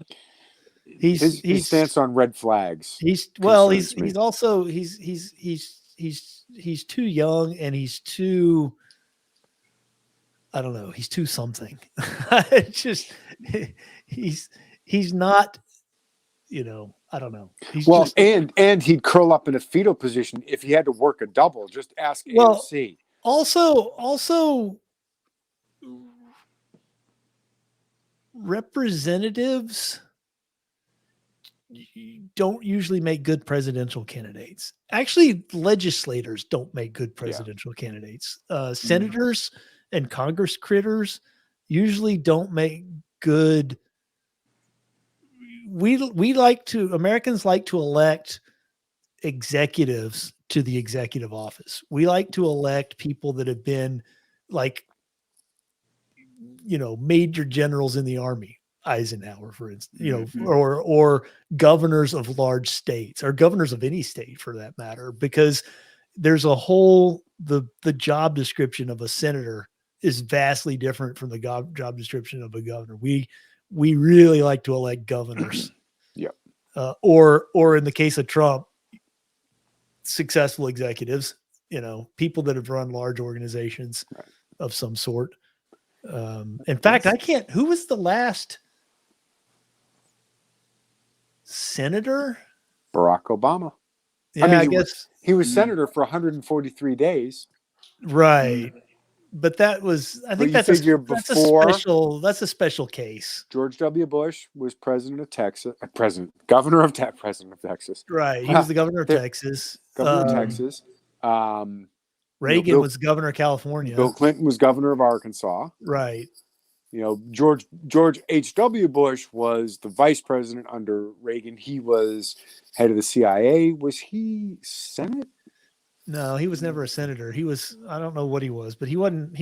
He's His stance on red flags. well, concerns me. he's also he's too young and he's too, I don't know, he's too something. It's just he's not, I don't know. He's Well, just, and he'd curl up in a fetal position if he had to work a double. Just ask Well, AOC. also representatives don't usually make good presidential candidates. Actually, legislators don't make good presidential candidates. Senators and Congress critters usually don't make good. Americans like to elect executives to the executive office. We like to elect people that have been like, major generals in the army. Eisenhower, for instance, or governors of large states, or governors of any state for that matter, because there's the job description of a senator is vastly different from the job description of a governor. We really like to elect governors. Yep. Or in the case of Trump, successful executives, people that have run large organizations of some sort. In fact, who was the last senator? Barack Obama. Yeah, I guess he was senator for 143 days. Right. But that was, I think that's a special case. George W. Bush was president of Texas, governor of Texas. Right. He was the governor of Texas. Governor of Texas. Reagan was governor of California. Bill Clinton was governor of Arkansas. Right. George H.W. Bush was the vice president under Reagan. He was head of the CIA. Was he Senate? No, he was never a senator. He was, I don't know what he was, but he wasn't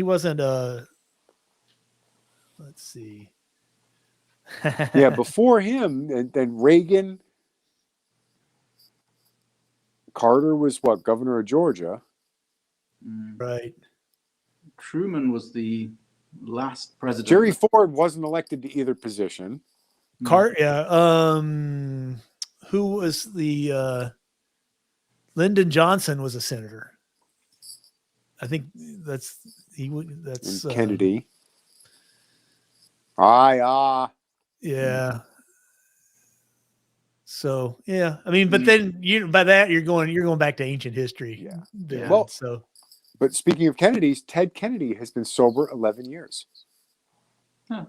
let's see. Yeah, before him, and then Reagan. Carter was governor of Georgia. Right. Truman was the last president. Jerry Ford wasn't elected to either position. Who was the Lyndon Johnson was a senator. I think that's and Kennedy. Yeah. So yeah, I mean, but then by that you're going back to ancient history. Yeah. Then, well, so. But speaking of Kennedys, Ted Kennedy has been sober 11 years. Huh.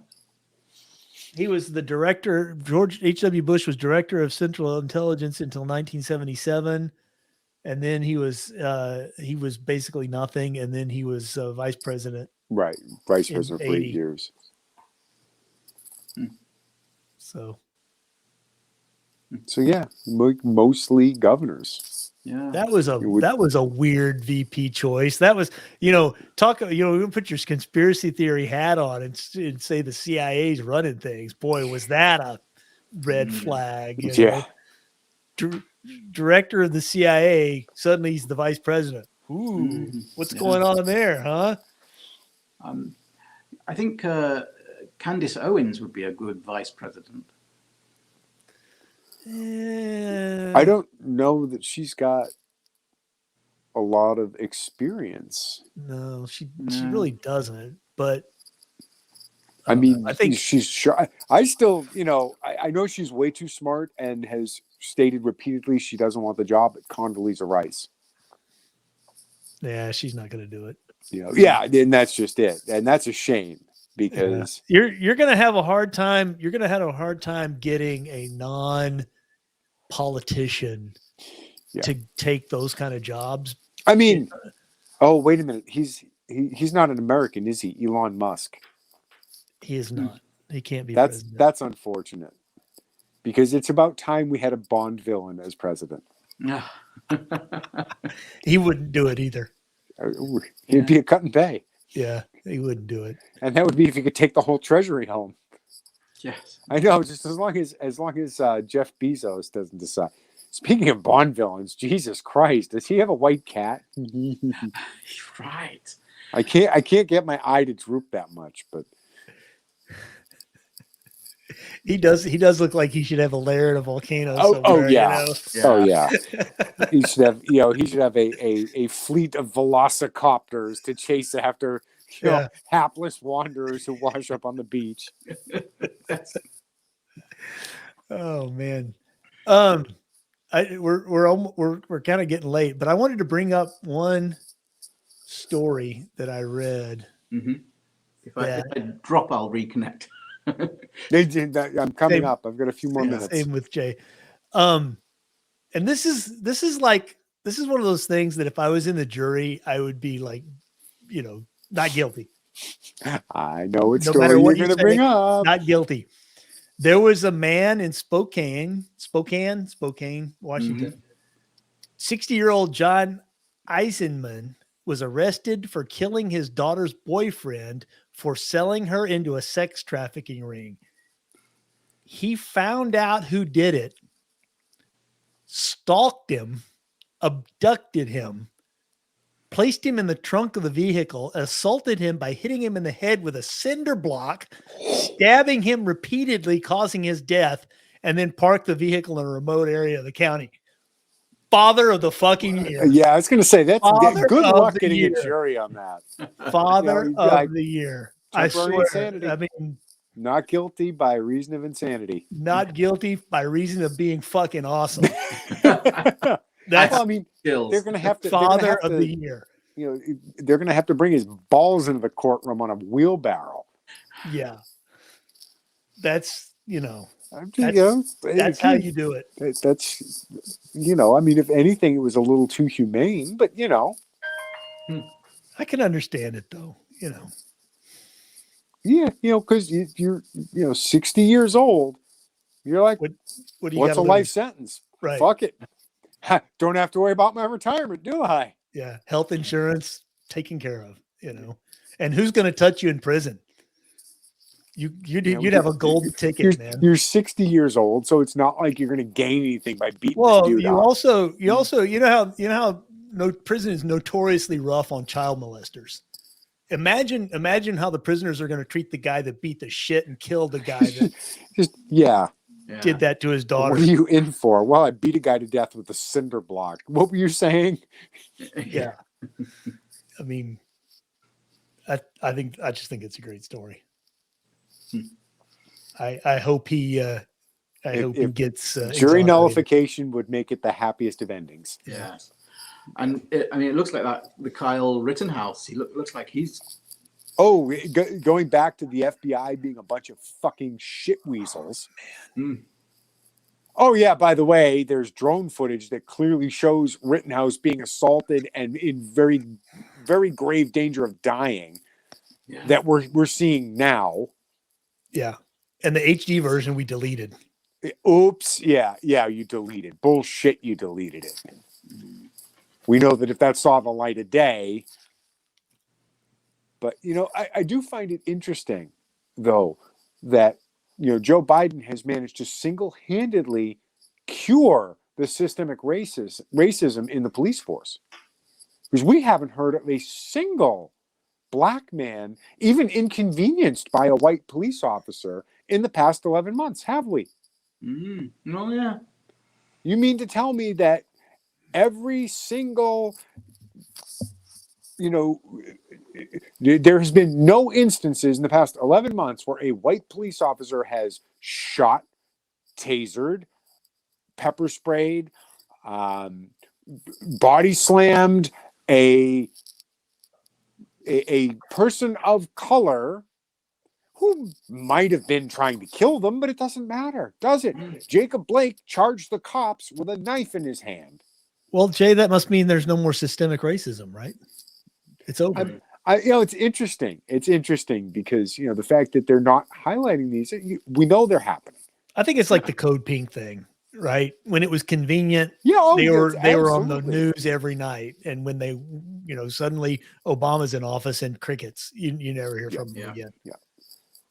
He was the director. George H.W. Bush was director of Central Intelligence until 1977, and then he was basically nothing, and then he was vice president. Right, vice president for 8 years. So yeah, mostly governors. Yeah, that was a weird VP choice. That was, we put your conspiracy theory hat on and say the CIA's running things. Boy, was that a red flag. Yeah. Director of the CIA, suddenly he's the vice president. Ooh, what's going on there, huh? I think Candace Owens would be a good vice president. I don't know that she's got a lot of experience. No, she really doesn't. But I mean, I think she's sure. I still, I know she's way too smart and has stated repeatedly she doesn't want the job at Condoleezza Rice. Yeah, she's not going to do it. Yeah, and that's just it, and that's a shame because you're going to have a hard time. You're going to have a hard time getting a non-politician to take those kind of jobs. I mean, oh wait a minute, he's not an American, is he? Elon Musk. He is not. He can't be. That's unfortunate because it's about time we had a Bond villain as president. He wouldn't do it either. He'd be a cut and pay. Yeah, he wouldn't do it. And that would be if he could take the whole treasury home. Yes, I know. Just as long as Jeff Bezos doesn't decide. Speaking of Bond villains, Jesus Christ, does he have a white cat? Right. I can't get my eye to droop that much, but He does look like he should have a lair in a volcano somewhere. oh yeah. You know? Oh yeah. He should have a fleet of velociraptors to chase after Yeah. hapless wanderers who wash up on the beach. Oh man. We're kind of getting late, but I wanted to bring up one story that I read. Mm-hmm. If I drop, I'll reconnect. I'm coming up. I've got a few more minutes. Same with Jay. And this is one of those things that if I was in the jury, I would be like, not guilty. I know what No story matter you're what going you to bring say, up. Not guilty. There was a man in Spokane, Washington. Mm-hmm. 60-year-old John Eisenman was arrested for killing his daughter's boyfriend for selling her into a sex trafficking ring. He found out who did it, stalked him, abducted him, placed him in the trunk of the vehicle, assaulted him by hitting him in the head with a cinder block, stabbing him repeatedly, causing his death, and then parked the vehicle in a remote area of the county. Father of the fucking year. Yeah, I was going to say that's Father good of luck the getting year. a jury on that. Father of the year. I temporary swear. insanity. I mean, Not guilty by reason of insanity. not guilty by reason of being fucking awesome. That's, I mean, Skills. they're going to have to. Father of the year. They're going to have to bring his balls into the courtroom on a wheelbarrow. Yeah, that's that's how you do it. That's I mean, if anything, it was a little too humane, but I can understand it though. Yeah, because you're 60 years old. You're like, what do you what's gotta a life lose? sentence? Right. Fuck it. Don't have to worry about my retirement, do I? Yeah, health insurance taken care of. And who's going to touch you in prison? You'd have a golden ticket, man. You're 60 years old, so it's not like you're going to gain anything by beating this dude you up. also how prison is notoriously rough on child molesters. Imagine how the prisoners are going to treat the guy that beat the shit and killed the guy that did that to his daughter. What are you in for? Well, I beat a guy to death with a cinder block. What were you saying? Yeah. I mean, I just think it's a great story. I hope he gets jury nullification would make it the happiest of endings. Yeah. And it looks like that the Kyle Rittenhouse. He looks like he's. Oh, going back to the FBI being a bunch of fucking shit weasels. Mm. Oh yeah, by the way, there's drone footage that clearly shows Rittenhouse being assaulted and in very, very grave danger of dying. Yeah. That we're seeing now. Yeah, and the HD version we deleted. Oops, yeah, you deleted. Bullshit, you deleted it. We know that if that saw the light of day. But, I do find it interesting, though, that, Joe Biden has managed to single-handedly cure the systemic racism in the police force. Because we haven't heard of a single black man even inconvenienced by a white police officer in the past 11 months, have we? Oh, yeah. You mean to tell me that every single, there has been no instances in the past 11 months where a white police officer has shot, tasered, pepper sprayed, body slammed a person of color who might have been trying to kill them, but it doesn't matter, does it? Jacob Blake charged the cops with a knife in his hand. Well, Jay, that must mean there's no more systemic racism, right? It's over. It's interesting. It's interesting because, the fact that they're not highlighting these, we know they're happening. I think it's like the Code Pink thing, right? When it was convenient, they were on the news every night. And when they, suddenly Obama's in office and crickets, you never hear from them again. Yeah.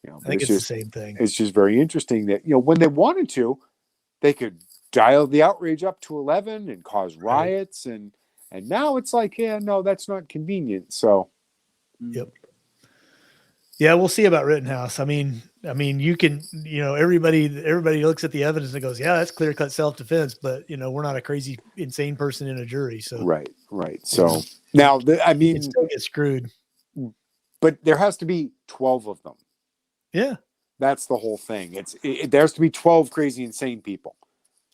I think it's the same thing. It's just very interesting that, when they wanted to, they could dial the outrage up to 11 and cause Right. riots, and now it's like, yeah, no, that's not convenient. So Yep. Yeah, we'll see about Rittenhouse. I mean, you can, everybody looks at the evidence and goes, yeah, that's clear cut self defense, but we're not a crazy, insane person in a jury. So right. So now, I you can mean, still get screwed. but there has to be 12 of them. Yeah. That's the whole thing. There has to be 12 crazy, insane people.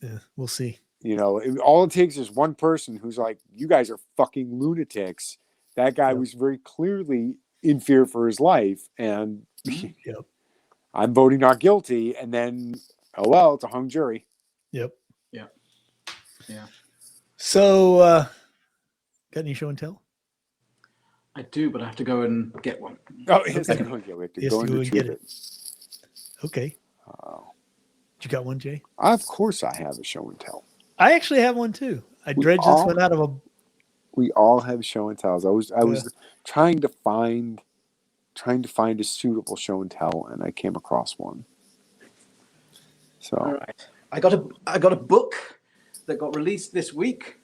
Yeah, we'll see. All it takes is one person who's like, you guys are fucking lunatics. That guy Yep. was very clearly in fear for his life, and Yep. I'm voting not guilty. And then, oh well, it's a hung jury. Yep. Yeah. So, got any show and tell? I do, but I have to go and get one. Oh, yes, Okay. we have to Yes, go to and go and retrieve get it. Okay. You got one, Jay? Of course, I have a show and tell. I actually have one too. I dredged this one out of a. We all have show and tells. I was trying to find a suitable show and tell, and I came across one. So all right, I got a book that got released this week.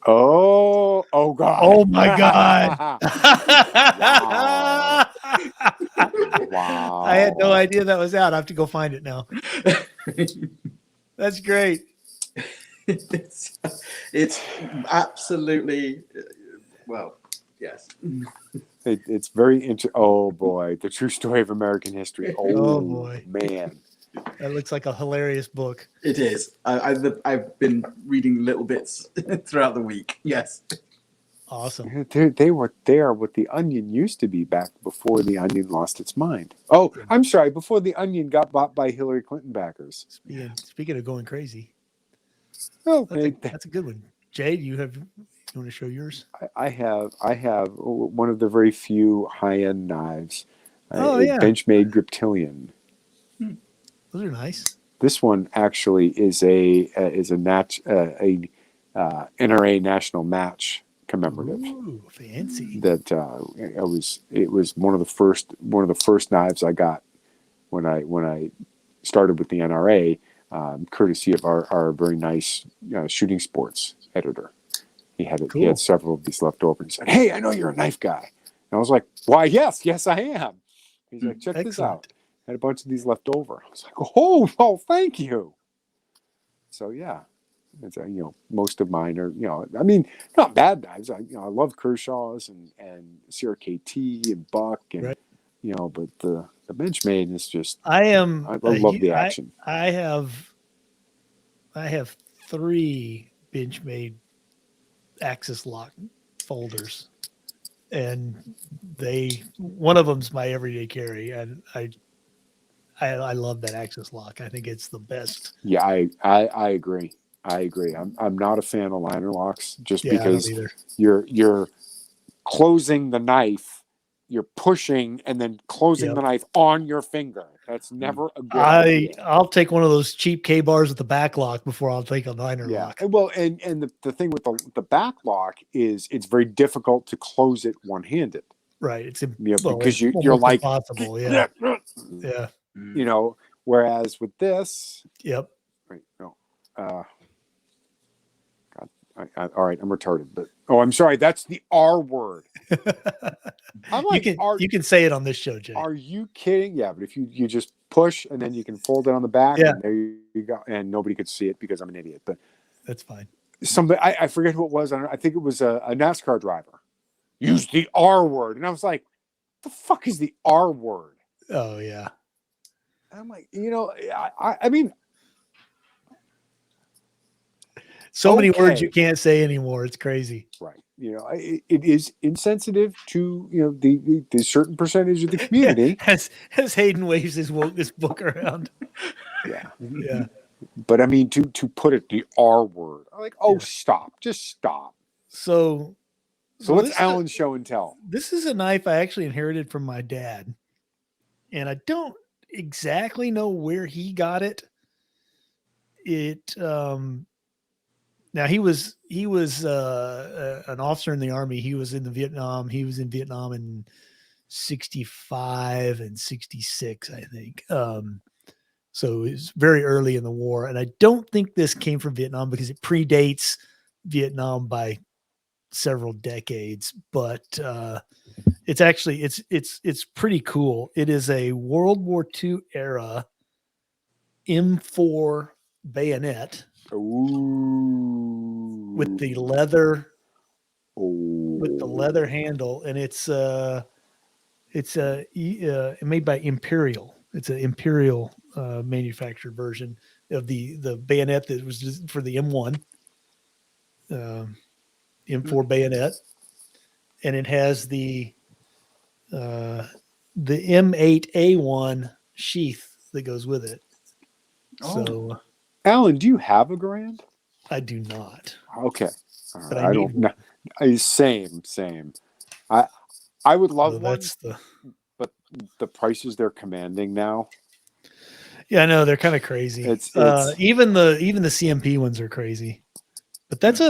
Oh God! Oh my God! Wow! I had no idea that was out. I have to go find it now. That's great. It's absolutely well, yes. It's very interesting. Oh boy, the true story of American history. Oh boy, man, that looks like a hilarious book. It is. I've been reading little bits throughout the week. Yes. Awesome. They are what the Onion used to be back before the Onion lost its mind. Oh, I'm sorry, before the Onion got bought by Hillary Clinton backers. Speaking of going crazy, oh, that's a good one. Jay, you want to show yours? I have one of the very few high-end knives. Yeah, Benchmade Griptilian. Those are nice. This one actually is a NRA national match commemorative. Ooh, fancy. That it was one of the first knives I got when I started with the NRA, courtesy of our very nice shooting sports editor. He had several of these left over. He said, "Hey, I know you're a knife guy." And I was like, "Why, yes, I am." He's like, "Check this out." I had a bunch of these left over. I was like, "Oh, thank you." So yeah, it's most of mine are I mean, not bad knives. I love Kershaw's and Sqrpt and Buck and but the Benchmade is just I love the action. I have 3 Benchmade Axis lock folders, and one of them's my everyday carry, and I love that Axis lock. I think it's the best. Yeah, I agree. I'm not a fan of liner locks just because you're closing the knife, you're pushing and then closing the knife on your finger. That's never a good idea. I'll take one of those cheap K bars with the back lock before I'll take a liner lock. Well, and the thing with the back lock is it's very difficult to close it one-handed. Right. It's because you're like impossible. Yeah. Yeah. Whereas with this, yep. Wait, no. God, all right, I'm retarded, but I'm sorry, that's the R word. I'm like, you can say it on this show, Jay. Are you kidding? Yeah, but if you just push and then you can fold it on the back, and there you go, and nobody could see it because I'm an idiot. But that's fine. Somebody, I forget who it was. I think it was a NASCAR driver. Use the R word, and I was like, "The fuck is the R word?" Oh yeah. I'm like, I mean. So many words you can't say anymore. It's crazy. Right. It is insensitive to, the certain percentage of the community. As Hayden waves this book around. Yeah. Yeah. But I mean, to put it the R word, I'm like, stop. Just stop. So what's Alan's show and tell? This is a knife I actually inherited from my dad. And I don't exactly know where he got it. Now he was an officer in the Army. He was in Vietnam. He was in Vietnam in 65 and 66, I think. So it's very early in the war. And I don't think this came from Vietnam because it predates Vietnam by several decades, but it's actually it's pretty cool. It is a World War II era M4 bayonet Ooh. with the leather handle, and it's made by Imperial. It's an Imperial manufactured version of the bayonet that was just for the M1 M4 bayonet, and it has the M8A1 sheath that goes with it. Oh. So Alan, do you have a Grand? I do not. Okay. All But right. I I need don't know. Same. I would love So one, that's the but the prices they're commanding now. Yeah, I know they're kind of crazy. It's even the CMP ones are crazy. But that's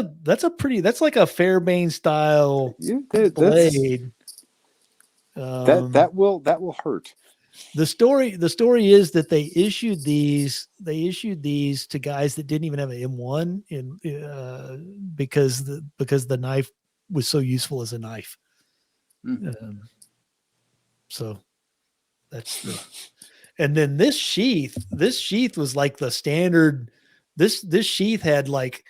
like a Fairbairn style yeah, blade. that will hurt. The story is that they issued these to guys that didn't even have an M1 because the knife was so useful as a knife. So that's the and then this sheath was like the standard. This sheath had like,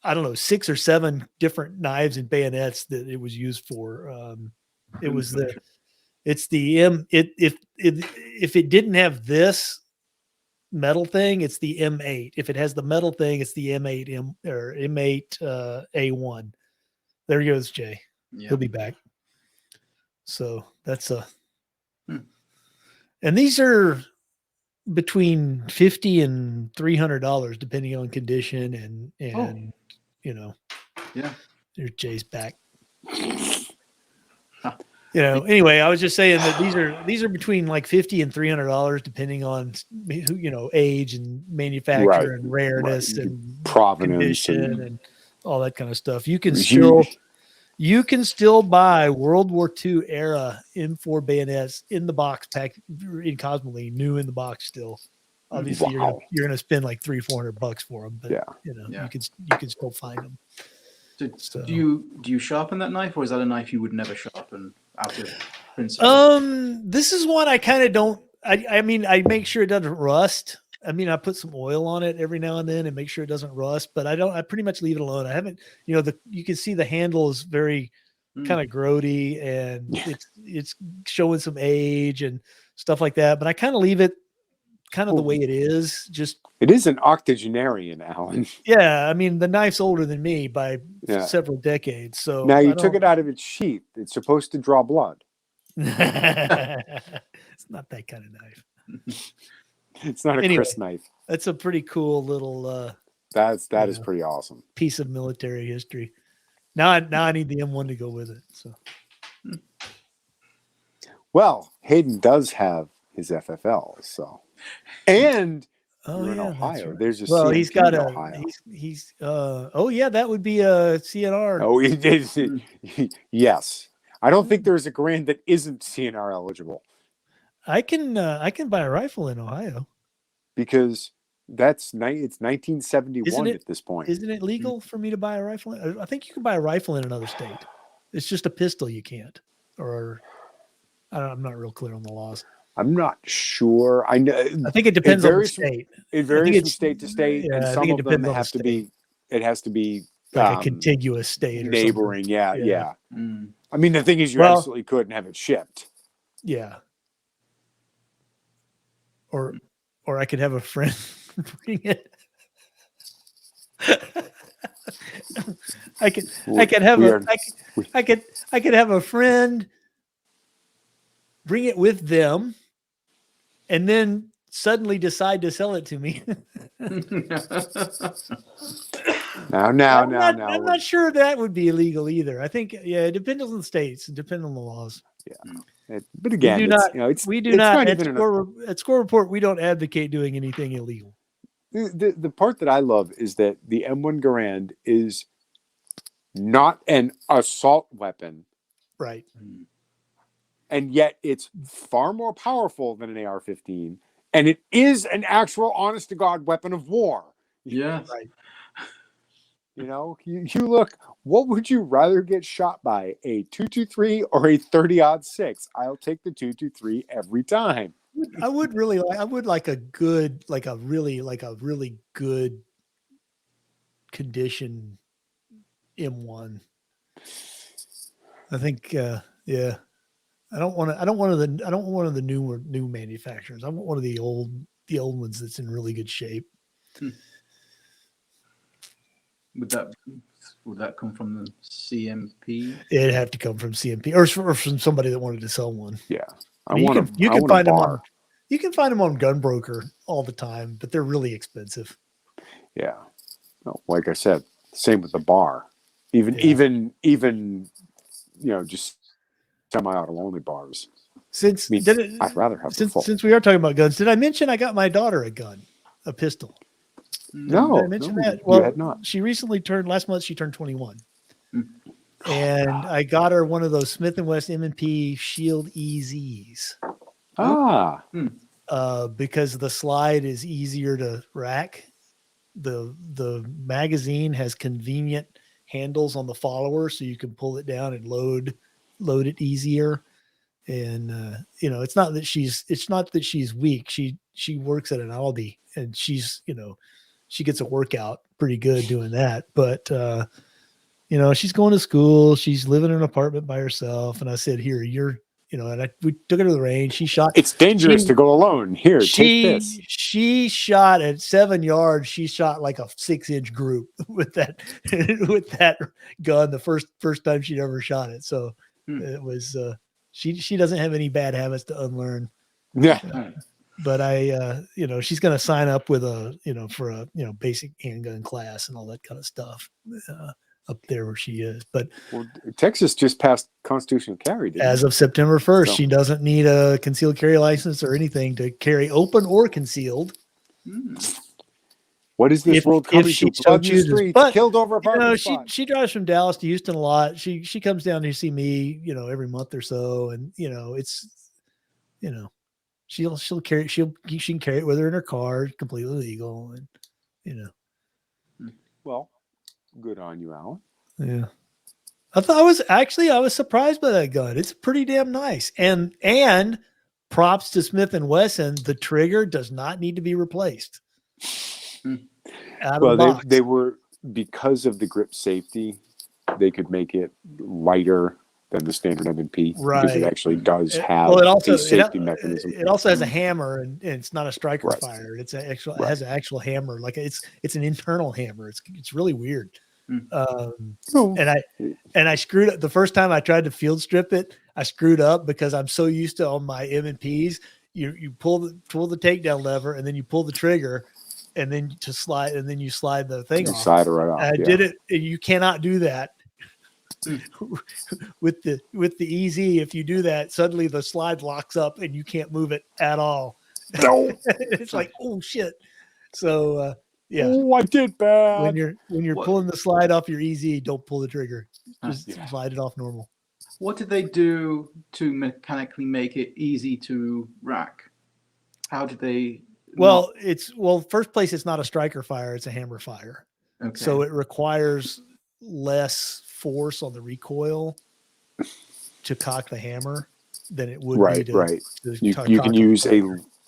I don't know, 6 or 7 different knives and bayonets that it was used for. It was if it didn't have this metal thing, it's the M8. If it has the metal thing, it's the M8 M8 A1. There goes Jay. Yeah. He'll be back. So that's Hmm. and these are between $50 and $300 depending on condition and Yeah. there's Jay's back. Anyway, I was just saying that these are between like $50 and $300 depending on age and manufacturer and rareness and provenance condition and all that kind of stuff. You can still buy World War II era M4 bayonets in the box pack in Cosmoline, new in the box still. Obviously, you're gonna spend like $300-400 for them, but you can still find them. So, do you sharpen that knife, or is that a knife you would never sharpen out of principle? This is one I kind of don't. I mean, I make sure it doesn't rust. I mean, I put some oil on it every now and then and make sure it doesn't rust, but I pretty much leave it alone. I haven't, you can see the handle is very kind of grody and it's showing some age and stuff like that, but I kind of leave it kind of the way it is. Just it is an octogenarian, Alan. Yeah, I mean the knife's older than me by several decades. So now you took it out of its sheath. It's supposed to draw blood. It's not that kind of knife. It's not a Chris knife. That's a pretty cool little. That is pretty awesome. Piece of military history. Now I need the M1 to go with it. So. Well, Hayden does have his FFL, so and you're in Ohio. Right. There's a CMP he's got in Ohio. He's that would be a CNR. Oh, yes. I don't think there's a Grand that isn't CNR eligible. I can buy a rifle in Ohio because it's 1971 at this point. Isn't it legal for me to buy a rifle? I think you can buy a rifle in another state. It's just a pistol you can't. Or I'm not real clear on the laws. I'm not sure. I know. I think it depends on the state. It varies from state to state, and some of them have to be. It has to be like a contiguous state, or neighboring. Something. Yeah. I mean, the thing is, you absolutely couldn't have it shipped. Yeah. Or I could have a friend bring it. I could have a friend bring it with them and then suddenly decide to sell it to me. I'm not sure that would be illegal either. I think it depends on the states. It depends on the laws. Yeah. But again, we do not at Sqrpt Report, we don't advocate doing anything illegal. The part that I love is that the M1 Garand is not an assault weapon. Right. And yet it's far more powerful than an AR-15. and it is an actual, honest to God weapon of war. Yes. Right. You know, you look. What would you rather get shot by, a 223 or a 30-06? I'll take the 223 every time. I would really like. I would like a good, like a really good condition M1. I think. Yeah. I don't want one of the new manufacturers. I want one of the old ones that's in really good shape. Would that come from the CMP? It'd have to come from CMP or from somebody that wanted to sell one. Yeah, I mean, you I can want a find them bar. on you can find them on Gunbroker all the time, but they're really expensive. Yeah, well, like I said, same with the bar. Even just semi-auto only bars. Since I'd rather have the full. since we are talking about guns, did I mention I got my daughter a pistol? No, Did I mention that? you Well, had not. she recently last month. She turned 21, Mm. and I got her one of those Smith & Wesson M&P Shield EZs. Because the slide is easier to rack. The magazine has convenient handles on the follower, so you can pull it down and load it easier. And it's not that she's weak. She works at an Aldi, and she gets a workout pretty good doing that. But she's going to school. She's living in an apartment by herself. And I said, here, we took her to the range. She shot. It's dangerous to go alone. Here, take this. She shot at 7 yards. She shot like a 6-inch group with that gun. The first time she'd ever shot it. So it was. She doesn't have any bad habits to unlearn. Yeah. But she's going to sign up with for a basic handgun class and all that kind of stuff up there where she is. But Texas just passed constitutional carry, didn't as of September 1st, she doesn't need a concealed carry license or anything to carry open or concealed. What is this world coming to? Blood in the streets, but killed over apartment spot. She drives from Dallas to Houston a lot. She comes down to see me, every month or so, and she'll carry she can carry it with her in her car, completely legal, and Well, good on you, Alan. Yeah, I was surprised by that gun. It's pretty damn nice, and props to Smith & Wesson. The trigger does not need to be replaced. They were, because of the grip safety, they could make it lighter than the standard M&P, right? Because it actually does have a safety mechanism. It also has a hammer, and it's not a striker fire. It's it has an actual hammer, like it's an internal hammer. It's really weird. And I screwed up the first time I tried to field strip it. I screwed up because I'm so used to on my M&Ps. You pull the takedown lever, and then you pull the trigger, and then you slide the thing off. Slide it right off. I did it. You cannot do that with the EZ. If you do that, suddenly the slide locks up and you can't move it at all. No, it's like, oh shit. So yeah. Oh, I did bad. When you're pulling the slide off your EZ, don't pull the trigger. Just slide it off normal. What did they do to mechanically make it easy to rack? How did they? Well, first place, it's not a striker fire; it's a hammer fire. Okay. So it requires less force on the recoil to cock the hammer than it would be to you can use a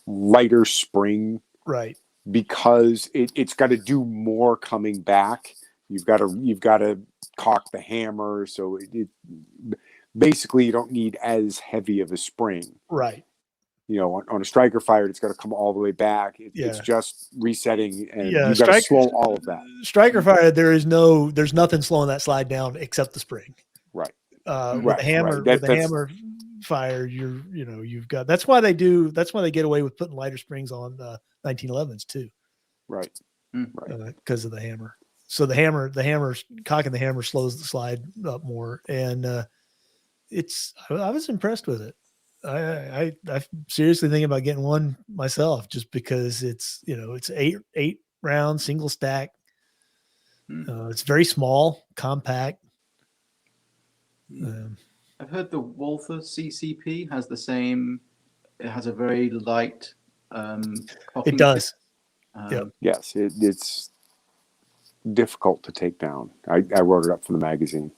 lighter spring, right? Because it's got to do more coming back. You've got to cock the hammer, so it basically you don't need as heavy of a spring, right? On a striker fire, it's got to come all the way back. It's just resetting, and you've got to slow all of that. Striker fire, there's nothing slowing that slide down except the spring. Right. With the hammer fire, you've got. That's why they get away with putting lighter springs on 1911s too. Right. Because of the hammer. So the hammer cocking the hammer slows the slide up more, and I was impressed with it. I'm seriously thinking about getting one myself, just because it's 8 round single stack. It's very small, compact. I've heard the Walther CCP has the same. It has a very light It does. Yes, it's difficult to take down. I wrote it up for the magazine.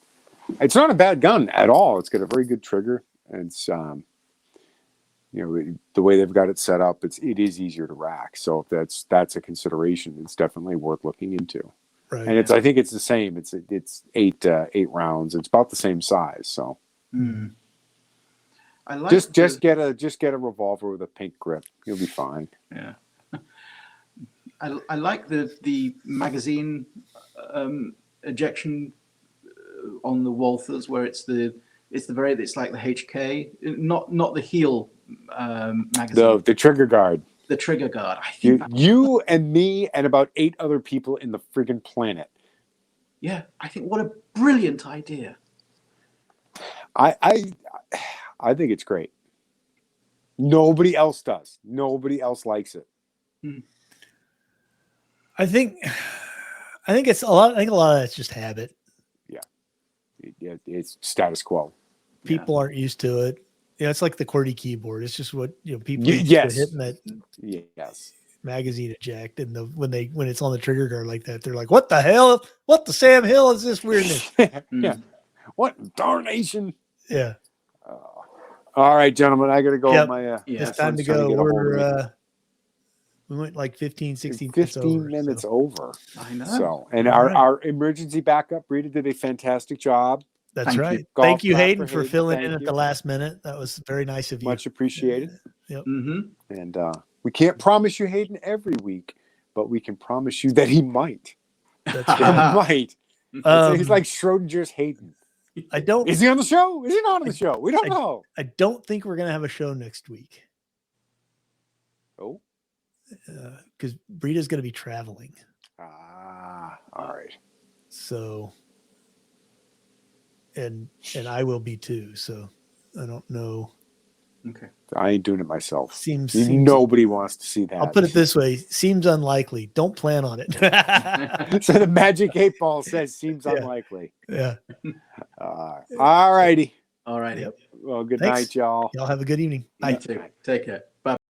It's not a bad gun at all. It's got a very good trigger. And it's the way they've got it set up, it is easier to rack. So if that's a consideration, it's definitely worth looking into. Right. And I think it's the same. It's 8 rounds. It's about the same size. So I like just get a revolver with a pink grip. You'll be fine. Yeah. I like the magazine ejection on the Walthers, where it's like the HK, not the heel magazine. The trigger guard. The trigger guard. I think you and me and about 8 other people in the friggin' planet. Yeah, I think what a brilliant idea. I think it's great. Nobody else does. Nobody else likes it. I think it's a lot. I think a lot of that's just habit. Yeah, it's status quo. People aren't used to it. It's like the QWERTY keyboard. It's just what people are Yes. hitting that Yes. magazine eject, and when it's on the trigger guard like that, they're like, "What the hell? What the Sam Hill is this weirdness?" Yeah. What darnation? Yeah. All right, gentlemen, I got to go. Yep. It's time to go. We went like 15, 16 minutes over. I know. So, and our emergency backup, Rita, did a fantastic job. That's right. Thank you, Hayden, for filling in at the last minute. That was very nice of you. Much appreciated. Yep. And we can't promise you Hayden every week, but we can promise you that he might. That's He right. might. He's like Schrodinger's Hayden. Is he on the show? Is he not on the show? We don't know. I don't think we're going to have a show next week. Oh. Because Brita's going to be traveling. All right. So, and I will be too. So, I don't know. Okay. I ain't doing it myself. Seems nobody wants to see that. I'll put it this way: seems unlikely. Don't plan on it. So the magic 8-ball says seems unlikely. Yeah. All righty. All righty. Yep. Well, good Thanks. night, y'all. Y'all have a good evening. Bye. You too. Take care. Bye.